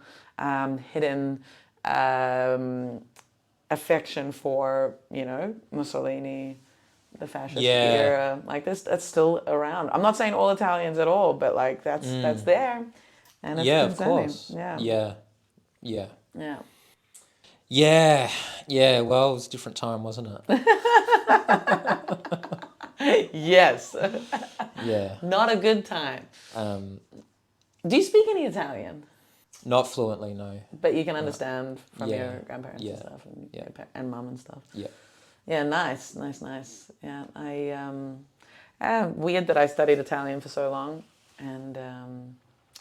hidden affection for Mussolini, the fascist era. Like this, that's still around. I'm not saying all Italians at all, but like that's there, and it's Yeah, concerning. of course. Yeah. Yeah. Yeah. Yeah. Yeah. Yeah. Well, it was a different time, wasn't it? Yes. Yeah. Not a good time. Do you speak any Italian? Not fluently, no. But you can understand from Yeah. your grandparents Yeah. and stuff, and Yeah. and mum and stuff. Yeah. Yeah, nice. Yeah, weird that I studied Italian for so long, and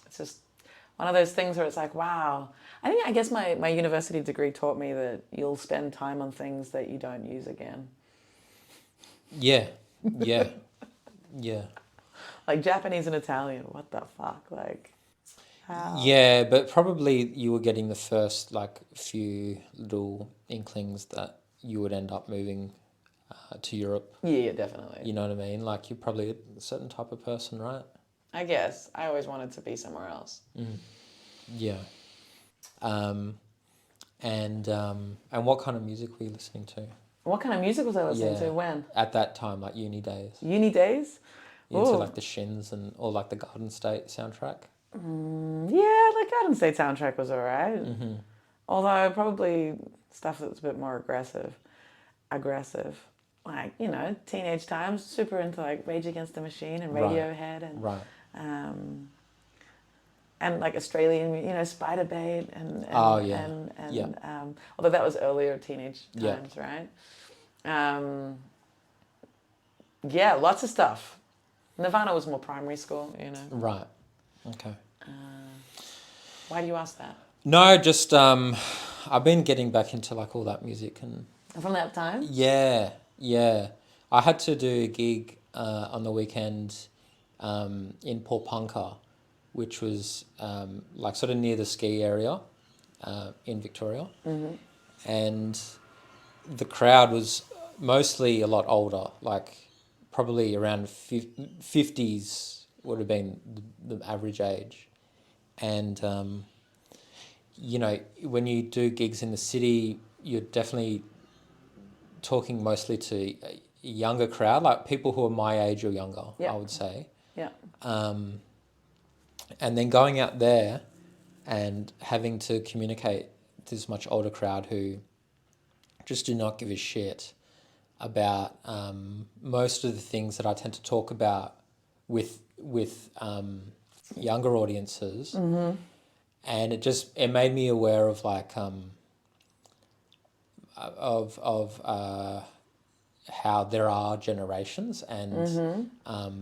it's just one of those things where it's like, wow. I guess my university degree taught me that you'll spend time on things that you don't use again. Yeah. Yeah. Yeah. Like Japanese and Italian, what the fuck? Like, how? Yeah, but probably you were getting the first like few little inklings that you would end up moving to Europe. Yeah, definitely. You know what I mean? Like you're probably a certain type of person, right? I guess. I always wanted to be somewhere else. Yeah. And what kind of music were you listening to? What kind of music was I listening to? When? At that time, like uni days. Uni days? Into Ooh. like the Shins or like the Garden State soundtrack. Yeah, the Garden State soundtrack was alright. Although probably stuff that's a bit more aggressive. Like, teenage times, super into like Rage Against the Machine and Right. Radiohead Right. and like Australian, Spider Bait Oh yeah. and Yeah. although that was earlier teenage Yeah. times, right? Yeah, lots of stuff. Nirvana was more primary school. Right. Okay. Why do you ask that? No, just I've been getting back into like all that music and From that time? yeah, yeah. I had to do a gig on the weekend in Paulpunka, which was like sort of near the ski area in Victoria, and the crowd was mostly a lot older, like probably around 50s would have been the average age, and when you do gigs in the city, you're definitely talking mostly to a younger crowd, like people who are my age or younger, Yeah. I would say. Yeah. And then going out there and having to communicate to this much older crowd who just do not give a shit about most of the things that I tend to talk about with younger audiences. And it made me aware of like how there are generations and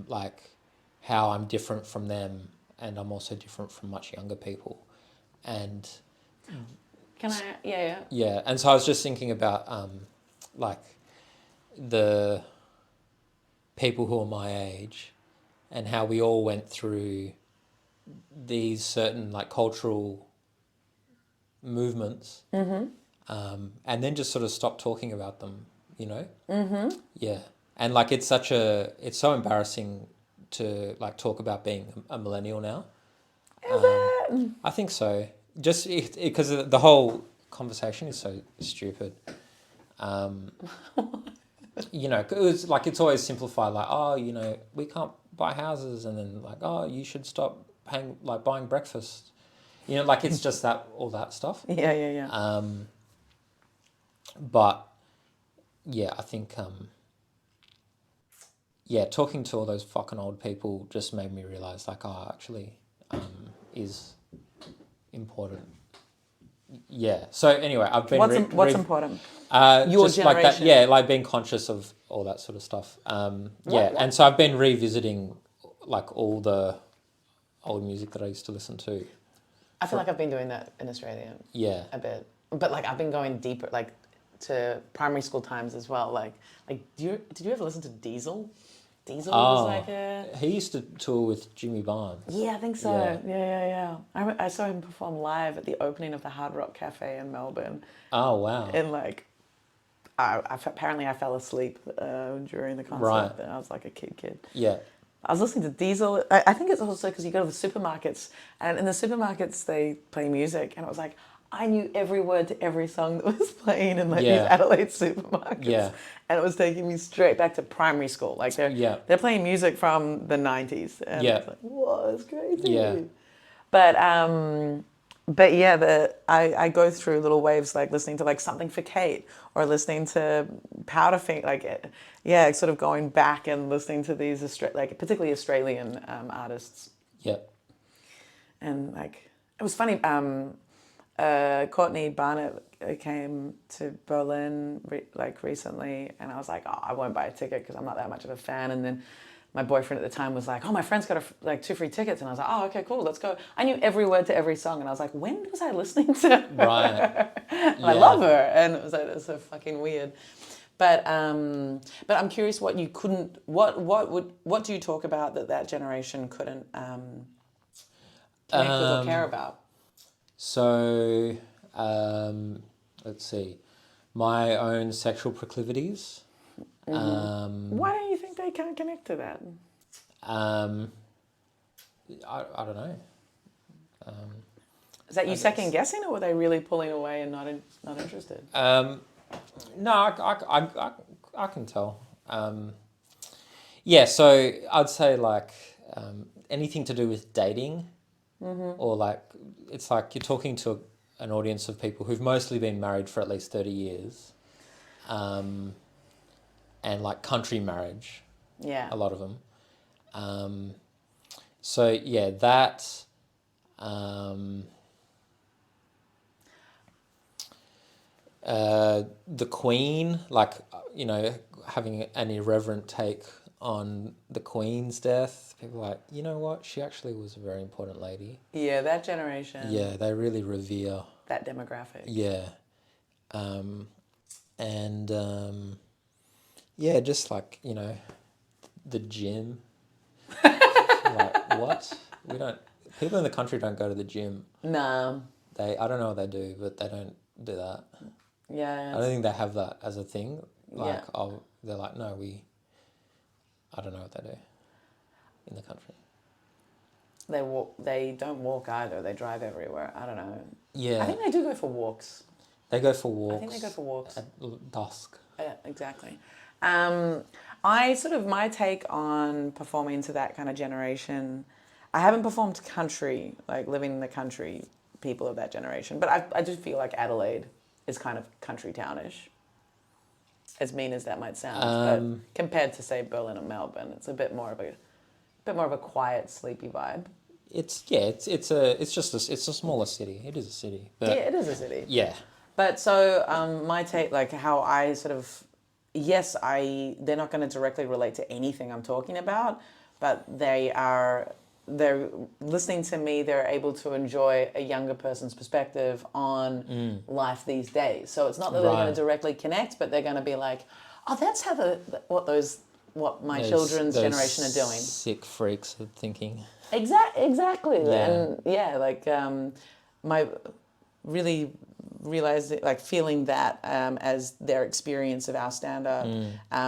like how I'm different from them and I'm also different from much younger people, and Can I? Yeah. yeah, and so I was just thinking about like the people who are my age and how we all went through these certain like cultural movements, and then just sort of stopped talking about them, Yeah, and like it's so embarrassing to like talk about being a millennial now. Is it? I think so. Just because the whole conversation is so stupid. It was like it's always simplified, like, oh, we can't buy houses, and then like, oh, you should stop buying breakfast. Like it's just all that stuff. Yeah. But yeah, I think talking to all those fucking old people just made me realize like, oh, actually, is important. Yeah. So anyway, I've been What's important? Your just like that, generation. like being conscious of all that sort of stuff. And so I've been revisiting like all the old music that I used to listen to. I feel like I've been doing that in Australia. Yeah. A bit, but like I've been going deeper, like to primary school times as well. Like did you ever listen to Diesel? Diesel was like a... He used to tour with Jimmy Barnes. Yeah, I think so. Yeah. I saw him perform live at the opening of the Hard Rock Cafe in Melbourne. Oh, wow. And like, apparently I fell asleep during the concert. Right. And I was like a kid. Yeah. I was listening to Diesel. I think it's also because you go to the supermarkets, and in the supermarkets they play music, and it was like, I knew every word to every song that was playing in like these Adelaide supermarkets. Yeah. And it was taking me straight back to primary school. Like they're playing music from the 90s. And it's like, whoa, that's crazy. Yeah. But yeah, I go through little waves, like listening to like Something for Kate or listening to Powderfinger, sort of going back and listening to these particularly Australian artists. Yeah. And like, it was funny, Courtney Barnett came to Berlin recently, and I was like, oh, I won't buy a ticket because I'm not that much of a fan. And then my boyfriend at the time was like, oh, my friend's got 2 free tickets, and I was like, oh, okay, cool, let's go. I knew every word to every song, and I was like, when was I listening to her? Right. I love her, and it was like, that's so fucking weird. But I'm curious what you couldn't. What do you talk about that generation couldn't connect with or care about? So, let's see, my own sexual proclivities. Why don't you think they can't connect to that? I don't know. Is that you second guessing, or were they really pulling away and not interested? No, I can tell. Yeah, so I'd say like anything to do with dating, or like it's like you're talking to an audience of people who've mostly been married for at least 30 years, and like country marriage, Yeah. a lot of them. So yeah, that. The Queen, like, having an irreverent take on the Queen's death. People are like, you know what? She actually was a very important lady. Yeah, that generation. Yeah, they really revere. That demographic. Yeah. And yeah, just like, the gym. Like, what? We don't, people in the country don't go to the gym. No. I don't know what they do, but they don't do that. Yeah. I don't think they have that as a thing. Like, Yeah. they're like, no, I don't know what they do in the country. They walk. They don't walk either. They drive everywhere. I don't know. Yeah. I think they do go for walks. They go for walks. I think they go for walks. At dusk. Yeah, exactly. My take on performing to that kind of generation, I haven't performed country, like living in the country, people of that generation, but I do feel like Adelaide is kind of country townish. As mean as that might sound, but compared to say Berlin or Melbourne, it's a bit more of a quiet, sleepy vibe. It's a smaller city. It is a city. But Yeah, it is a city. yeah. But so my take, like how I sort of, yes, they're not going to directly relate to anything I'm talking about, but they're listening to me, they're able to enjoy a younger person's perspective on life these days. So it's not that they're going to directly connect, but they're going to be like, oh, that's how what my children's generation are doing. Sick freaks are thinking. Exactly. Yeah. And yeah, like my really realizing, like feeling that as their experience of our stand-up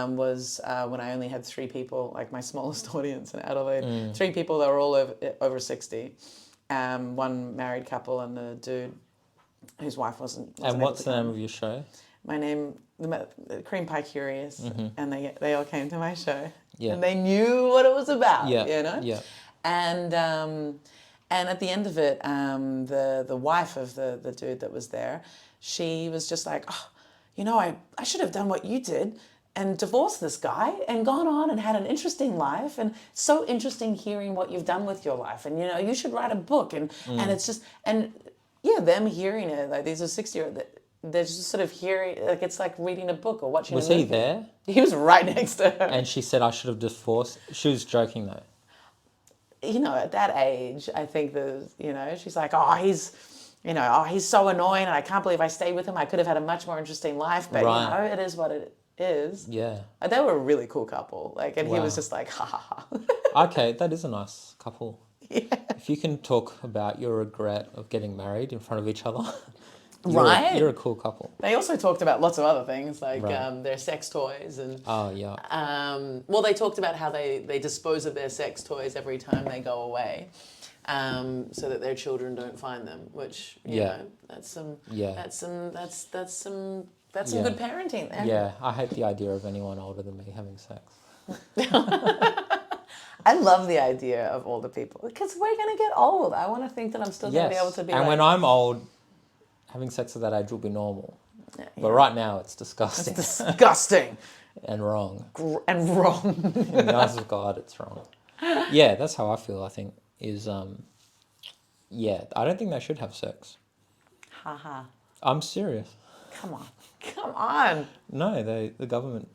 was when I only had 3 people, like my smallest audience in Adelaide, 3 people that were all over 60, 1 married couple and a dude whose wife wasn't And what's the able to name come. of your show? My name, the Cream Pie Curious, and they all came to my show, Yeah. and they knew what it was about, Yeah. you know? Yeah. And at the end of it, the wife of the dude that was there, she was just like, oh, I should have done what you did and divorced this guy and gone on and had an interesting life. And it's so interesting hearing what you've done with your life. And, you should write a book. And it's just, and yeah, them hearing it, like these are 60-year-olds, they're just sort of hearing, like it's like reading a book or watching a movie. Was he there? He was right next to her. And she said, I should have divorced. She was joking though. At that age, I think she's like, he's so annoying and I can't believe I stayed with him. I could have had a much more interesting life, but Right. it is what it is. Yeah. They were a really cool couple. Like, and he Wow. was just like, ha ha ha. Okay, that is a nice couple. Yeah. If you can talk about your regret of getting married in front of each other, Right. You're a cool couple. They also talked about lots of other things, like Right. their sex toys and. Oh yeah. Well, they talked about how they dispose of their sex toys every time they go away, so that their children don't find them. Which that's some Yeah. some Yeah. good parenting there. Yeah, I hate the idea of anyone older than me having sex. I love the idea of older people because we're gonna get old. I want to think that I'm still gonna be able to be. And like, when I'm old, having sex at that age will be normal. But right now, it's disgusting. it's disgusting and wrong. and wrong. In the eyes of God, it's wrong. Yeah, that's how I feel. I think is I don't think they should have sex. Haha. I'm serious. Come on. No, the government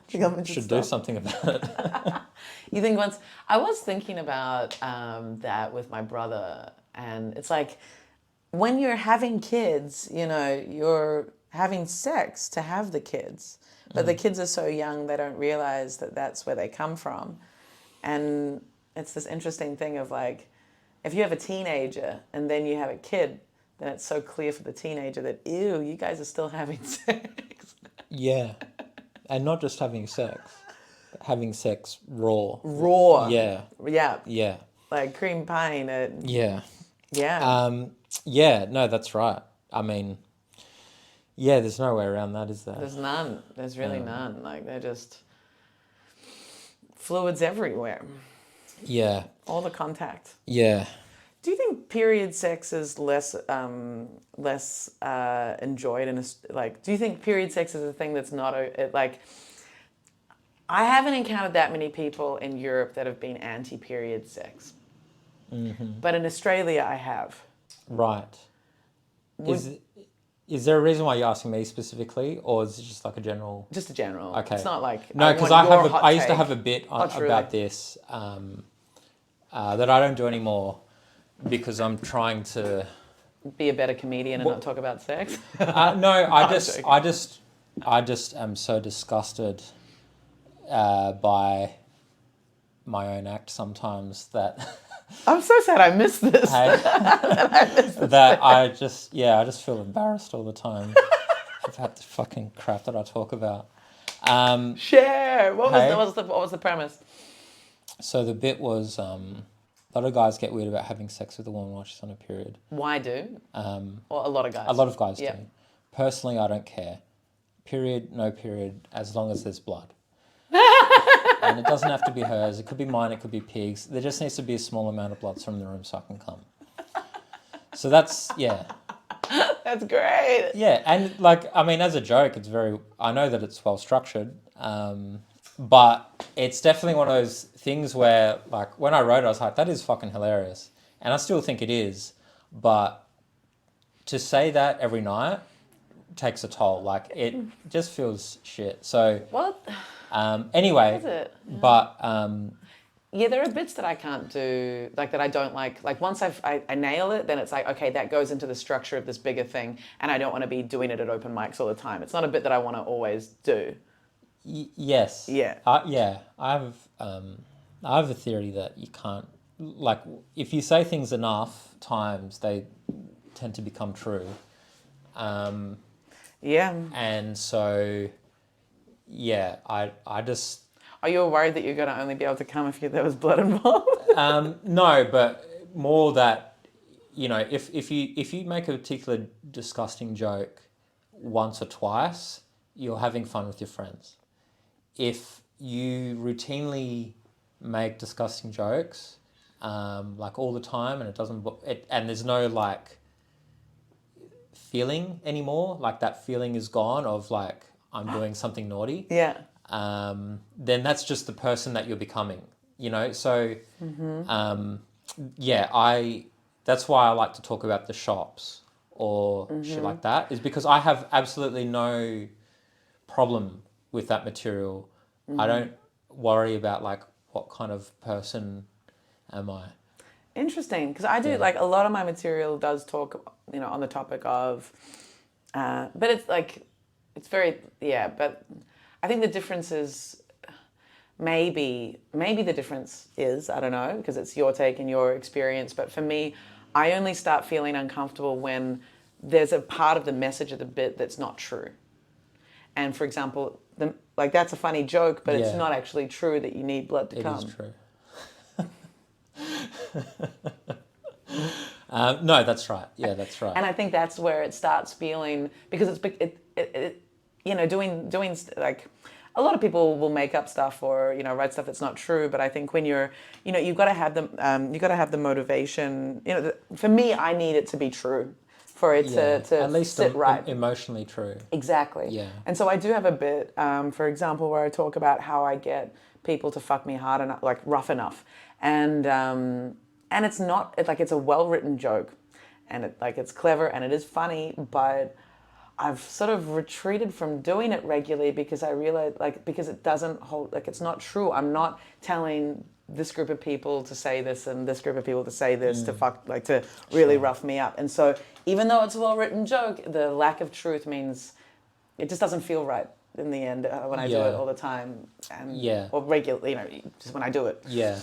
should do stop. something about it. You think once I was thinking about that with my brother, and it's like when you're having kids, you're having sex to have the kids, but the kids are so young they don't realize that that's where they come from, and it's this interesting thing of like, if you have a teenager and then you have a kid, then it's so clear for the teenager that ew, you guys are still having sex. Yeah, and not just having sex raw. Raw. Yeah. Yeah. Yeah. Like cream pie. Yeah. Yeah. Yeah, no, that's right. I mean, yeah, there's no way around that, is there? There's none. There's really none. Like they're just fluids everywhere, Yeah. all the contact. Yeah. Do you think period sex is less enjoyed in like? Do you think period sex is a thing that's not like? I haven't encountered that many people in Europe that have been anti-period sex, but in Australia I have. Right. Would, Is there a reason why you're asking me specifically, or is it just like a general? just a general. Okay. It's not like No, because want your hot I used to take. have a bit truly? about this that I don't do anymore because I'm trying to. Be a better comedian and not talk about sex. No, joking. I just am so disgusted by my own act sometimes that. I'm so sad I missed this. I just feel embarrassed all the time about the fucking crap that I talk about. Share. What was the premise? So the bit was a lot of guys get weird about having sex with a woman while she's on a period. Why do? Or a lot of guys. A lot of guys Yeah. do. Personally, I don't care. Period, no period, as long as there's blood. And it doesn't have to be hers. It could be mine. It could be Pig's. There just needs to be a small amount of blood from the room so I can come. So that's, yeah. That's great. Yeah, and like, I mean, as a joke, I know that it's well structured, but it's definitely one of those things where, like, when I wrote it, I was like, that is fucking hilarious. And I still think it is, but to say that every night takes a toll. Like, it just feels shit. So, What? anyway, Is it? but Yeah, there are bits that I can't do, like that I don't like. Like once I nail it, then it's like, okay, that goes into the structure of this bigger thing, and I don't want to be doing it at open mics all the time. It's not a bit that I want to always do. yes, Yeah. I have a theory that you can't, like, if you say things enough times, they tend to become true. Yeah. And so, yeah, I just. Are you worried that you're going to only be able to come if there was blood involved? No, but more that, you know, if you make a particular disgusting joke once or twice, you're having fun with your friends. If you routinely make disgusting jokes, like all the time, and and there's no like feeling anymore, like that feeling is gone of like I'm doing something naughty. Yeah. Then that's just the person that you're becoming, you know? So, that's why I like to talk about the shops or shit like that, is because I have absolutely no problem with that material. I don't worry about like, what kind of person am I? Interesting, because I do, like, a lot of my material does talk, on the topic of, but it's like, it's very, but I think the difference is, maybe the difference is, I don't know, because it's your take and your experience, but for me, I only start feeling uncomfortable when there's a part of the message of the bit that's not true. And for example, that's a funny joke, but it's not actually true that you need blood to come. It is true. No, that's right. Yeah, that's right. And I think that's where it starts feeling, because doing like, a lot of people will make up stuff or write stuff that's not true. But I think when you've got to have the motivation. For me, I need it to be true for it to at least sit right. Emotionally true. Exactly. Yeah. And so I do have a bit, for example, where I talk about how I get people to fuck me hard enough, like rough enough, and it's not, it's a well-written joke, and it's clever and it is funny, but I've sort of retreated from doing it regularly because I realize, because it doesn't hold, it's not true. I'm not telling this group of people to say this and this group of people to say this to fuck, to really rough me up. And so even though it's a well-written joke, the lack of truth means it just doesn't feel right in the end when I do it all the time, or regularly, just when I do it. Yeah.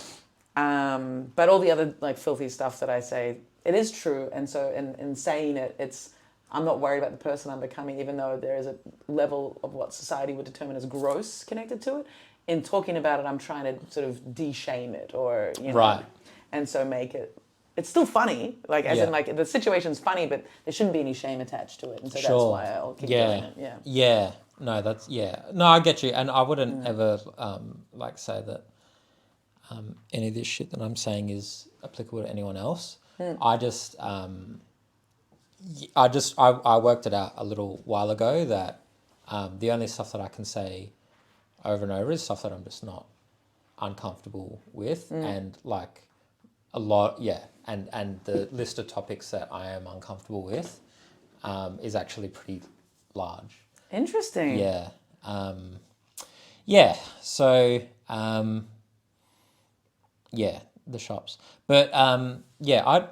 But all the other filthy stuff that I say, it is true, and so in saying it, I'm not worried about the person I'm becoming, even though there is a level of what society would determine as gross connected to it. In talking about it, I'm trying to sort of de-shame it, or right, and so make it. It's still funny, in the situation's funny, but there shouldn't be any shame attached to it, and so that's why I'll keep doing it. Yeah. No, I get you, and I wouldn't ever say that any of this shit that I'm saying is applicable to anyone else. I just, I worked it out a little while ago that the only stuff that I can say over and over is stuff that I'm just not uncomfortable with, and like a lot, and the list of topics that I am uncomfortable with is actually pretty large. Interesting. Yeah. Yeah. So, yeah, the shops. But yeah,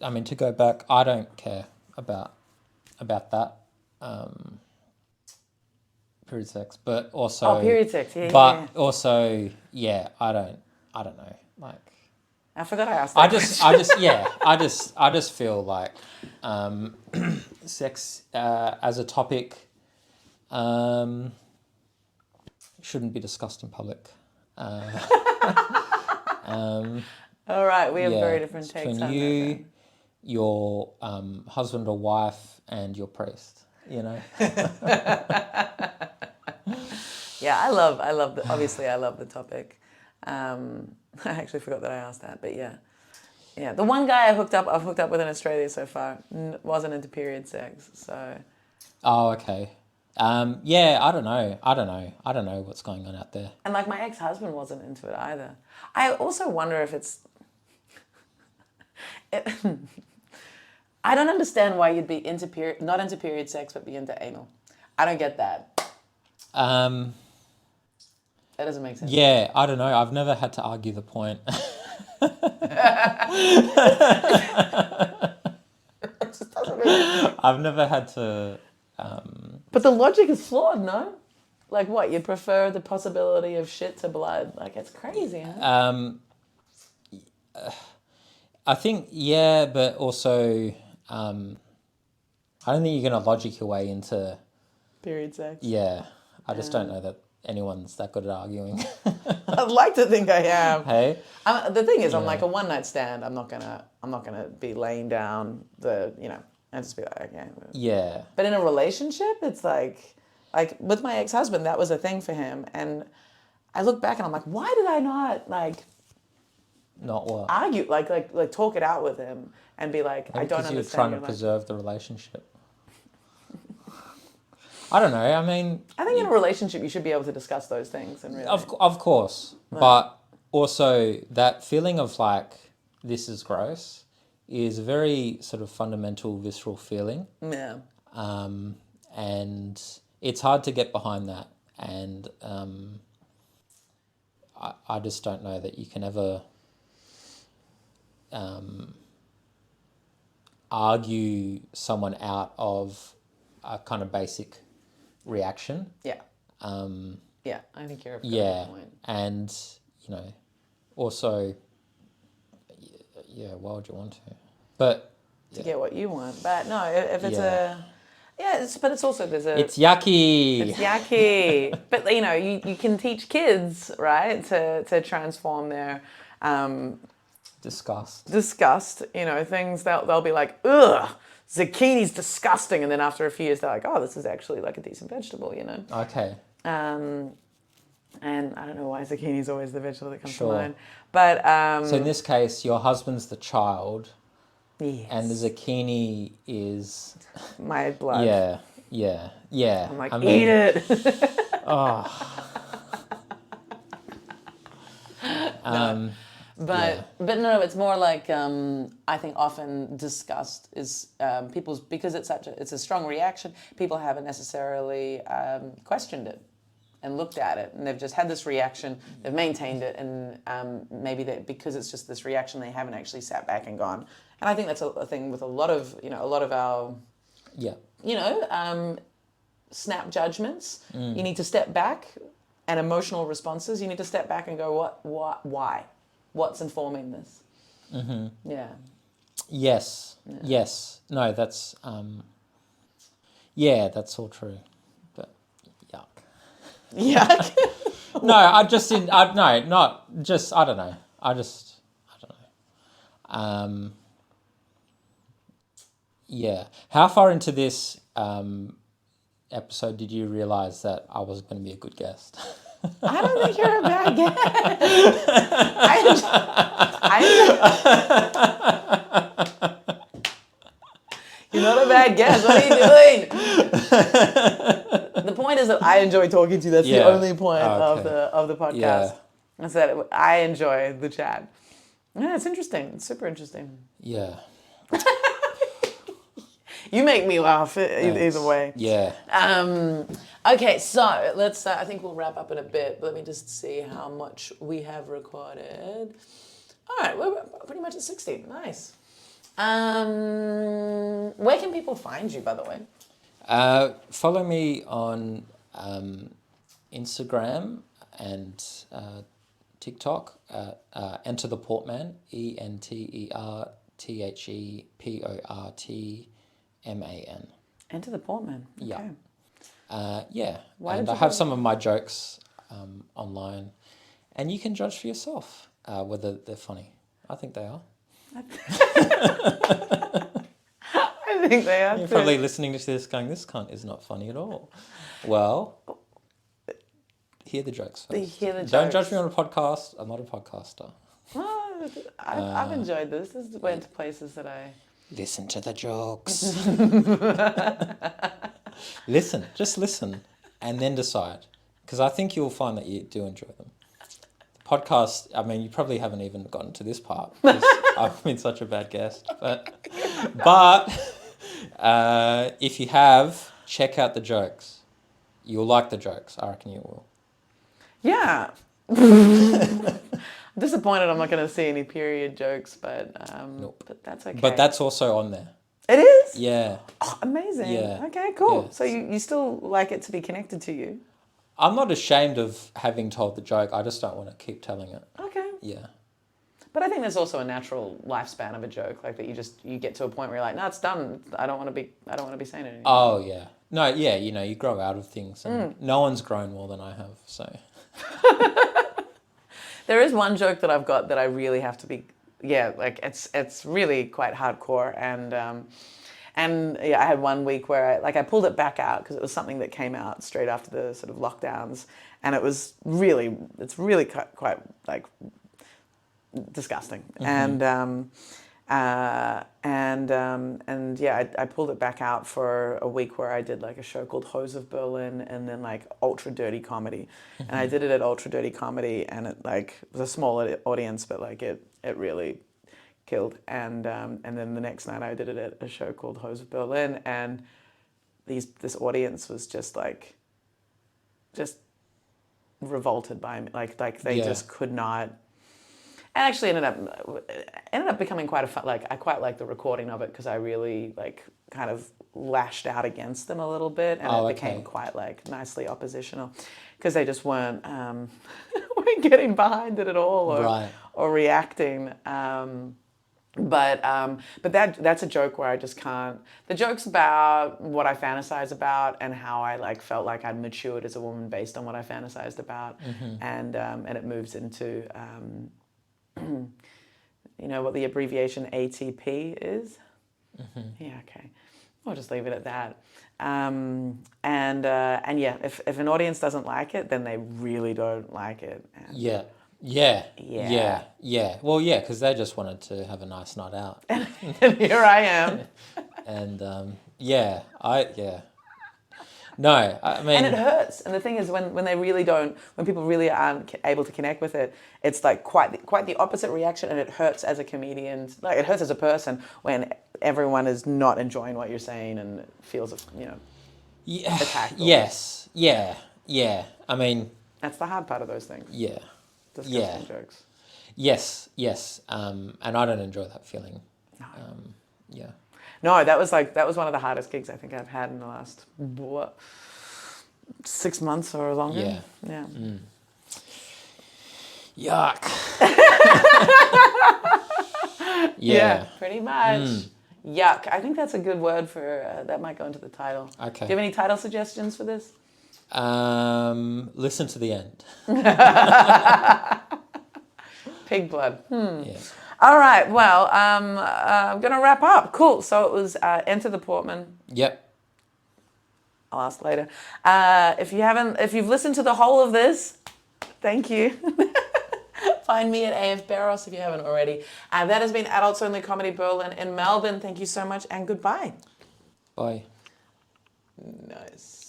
I mean, to go back, I don't care about that period sex, but also Period sex. Yeah, but yeah. also, yeah, I don't know. Like, I forgot I asked that I just feel like sex as a topic shouldn't be discussed in public. All right, we have very It's different between takes on you, that. your husband or wife, and your priest. You know. Yeah, obviously I love the topic. I actually forgot that I asked that, but yeah. Yeah, the one guy I've hooked up with in Australia so far wasn't into period sex, so. Oh, okay. Yeah, I don't know. I don't know what's going on out there. And like my ex-husband wasn't into it either. I also wonder if it's. I don't understand why you'd be not into period sex, but be into anal. I don't get that. That doesn't make sense. Yeah, I don't know. I've never had to argue the point. I've never had to. But the logic is flawed, no? Like what? You'd prefer the possibility of shit to blood? Like it's crazy, huh? I think, yeah, but also, I don't think you're going to logic your way into. Period sex. Yeah, I just don't know that anyone's that good at arguing. I'd like to think I am. Hey, The thing is, I'm like a one night stand. I'm not gonna be laying down and just be like, okay. yeah, But in a relationship, it's like with my ex-husband, that was a thing for him, and I look back and I'm like, why did I not not what. argue, like talk it out with him and be like, I don't Because you're understand. trying to preserve the relationship. I don't know. I mean, I think in a relationship, you should be able to discuss those things and really. of course, but also that feeling of like this is gross is a very sort of fundamental, visceral feeling. Yeah. And it's hard to get behind that. And I just don't know that you can ever argue someone out of a kind of basic reaction. Yeah. Yeah, I think you're a Yeah, good point. and also, yeah, why would you want to? But To get what you want, but no, if it's Yeah. but it's also it's yucky. It's yucky. But you can teach kids, right, to transform their Disgust. disgust. Things they'll be like, ugh, zucchini's disgusting, and then after a few years they're like, oh, this is actually like a decent vegetable. Okay. And I don't know why zucchini's always the vegetable that comes to Sure. mind, but So in this case, your husband's the child, yes, and the zucchini is. my blood. Yeah. I'm like, I eat it. But no, it's more like I think often disgust is people's, because it's a strong reaction. People haven't necessarily questioned it and looked at it, and they've just had this reaction. They've maintained it, and maybe because it's just this reaction, they haven't actually sat back and gone. And I think that's a thing with a lot of our snap judgments. You need to step back, and emotional responses. You need to step back and go, why? What's informing this? Mm-hmm. Yeah. Yes. Yeah. Yes. No, that's. Yeah, that's all true. But yuck. Yuck. No, I just didn't. No, not just. I don't know. I don't know. Yeah. How far into this episode did you realize that I was going to be a good guest? I don't think you're a bad guest. You're not a bad guest. What are you doing? The point is that I enjoy talking to you. That's the Yeah. only point Oh, okay. of the podcast. Yeah. I said I enjoy the chat. Yeah, it's interesting. It's super interesting. Yeah. You make me laugh either Thanks. way. Yeah. Okay, so let's. I think we'll wrap up in a bit. But let me just see how much we have recorded. All right, we're pretty much at 60. Nice. Where can people find you, by the way? Follow me on Instagram and TikTok. Enter the Portman. ENTERTHEPORTMAN. Enter the Portman. Okay. Yeah. Yeah. Why and did I you have go- some of my jokes online, and you can judge for yourself whether they're funny. I think they are. I think they are You're too. probably listening to this going, this cunt is not funny at all. Well, hear the jokes first. Hear the Don't jokes. judge me on a podcast. I'm not a podcaster. Oh, I've enjoyed this. This went to places that I... Listen to the jokes. Just listen, and then decide. Because I think you'll find that you do enjoy them. Podcast, I mean, you probably haven't even gotten to this part. Because I've been such a bad guest. But if you have, check out the jokes. You'll like the jokes. I reckon you will. Yeah. I'm disappointed I'm not going to see any period jokes, but Nope. but that's okay. But that's also on there. It is? Yeah. Oh, amazing. Yeah. Okay, cool. Yeah. So you still like it to be connected to you? I'm not ashamed of having told the joke. I just don't want to keep telling it. Okay. Yeah. But I think there's also a natural lifespan of a joke, like that you get to a point where you're like, no, it's done. I don't want to be saying it anymore. Oh, yeah. No, yeah, you grow out of things. And no one's grown more than I have, so... There is one joke that I've got that I really have to be, like it's really quite hardcore, and yeah, I had one week where I pulled it back out because it was something that came out straight after the sort of lockdowns, and it's really quite like disgusting, and yeah, I pulled it back out for a week where I did like a show called Hose of Berlin, and then like Ultra Dirty Comedy, and I did it at Ultra Dirty Comedy, and it like was a small audience, but like it really killed, and then the next night I did it at a show called Hose of Berlin, and this audience was just revolted by me, like they just could not. And actually ended up becoming quite a fun, like I quite like the recording of it because I really like kind of lashed out against them a little bit, and it became quite like nicely oppositional because they just weren't getting behind it at all or reacting. But that's a joke where I just can't. The joke's about what I fantasize about and how I like felt like I'd matured as a woman based on what I fantasized about, and it moves into. You know what the abbreviation ATP is? Yeah, okay. I'll just leave it at that. And yeah, if an audience doesn't like it, then they really don't like it. And Yeah. Well, yeah, because they just wanted to have a nice night out. And here I am. And No, I mean... And it hurts. And the thing is, when people really aren't able to connect with it, it's like quite the opposite reaction, and it hurts as a comedian. Like, it hurts as a person when everyone is not enjoying what you're saying and it feels, attacked. Yes. Yeah. I mean... That's the hard part of those things. Yeah. Disgusting jokes. Yes. And I don't enjoy that feeling. No. Yeah. No, that was one of the hardest gigs I think I've had in the last 6 months or longer. Yeah. Yuck. Yeah, pretty much. Yuck. I think that's a good word for that. Might go into the title. Okay. Do you have any title suggestions for this? Listen to the end. Pig blood. Yeah. All right. Well, I'm gonna wrap up. Cool. So it was Enter the Portman. Yep. I'll ask later. If you've listened to the whole of this, Thank you. Find me at AF Barros if you haven't already. And that has been Adults Only Comedy Berlin in Melbourne. Thank you so much and goodbye. Bye. Nice.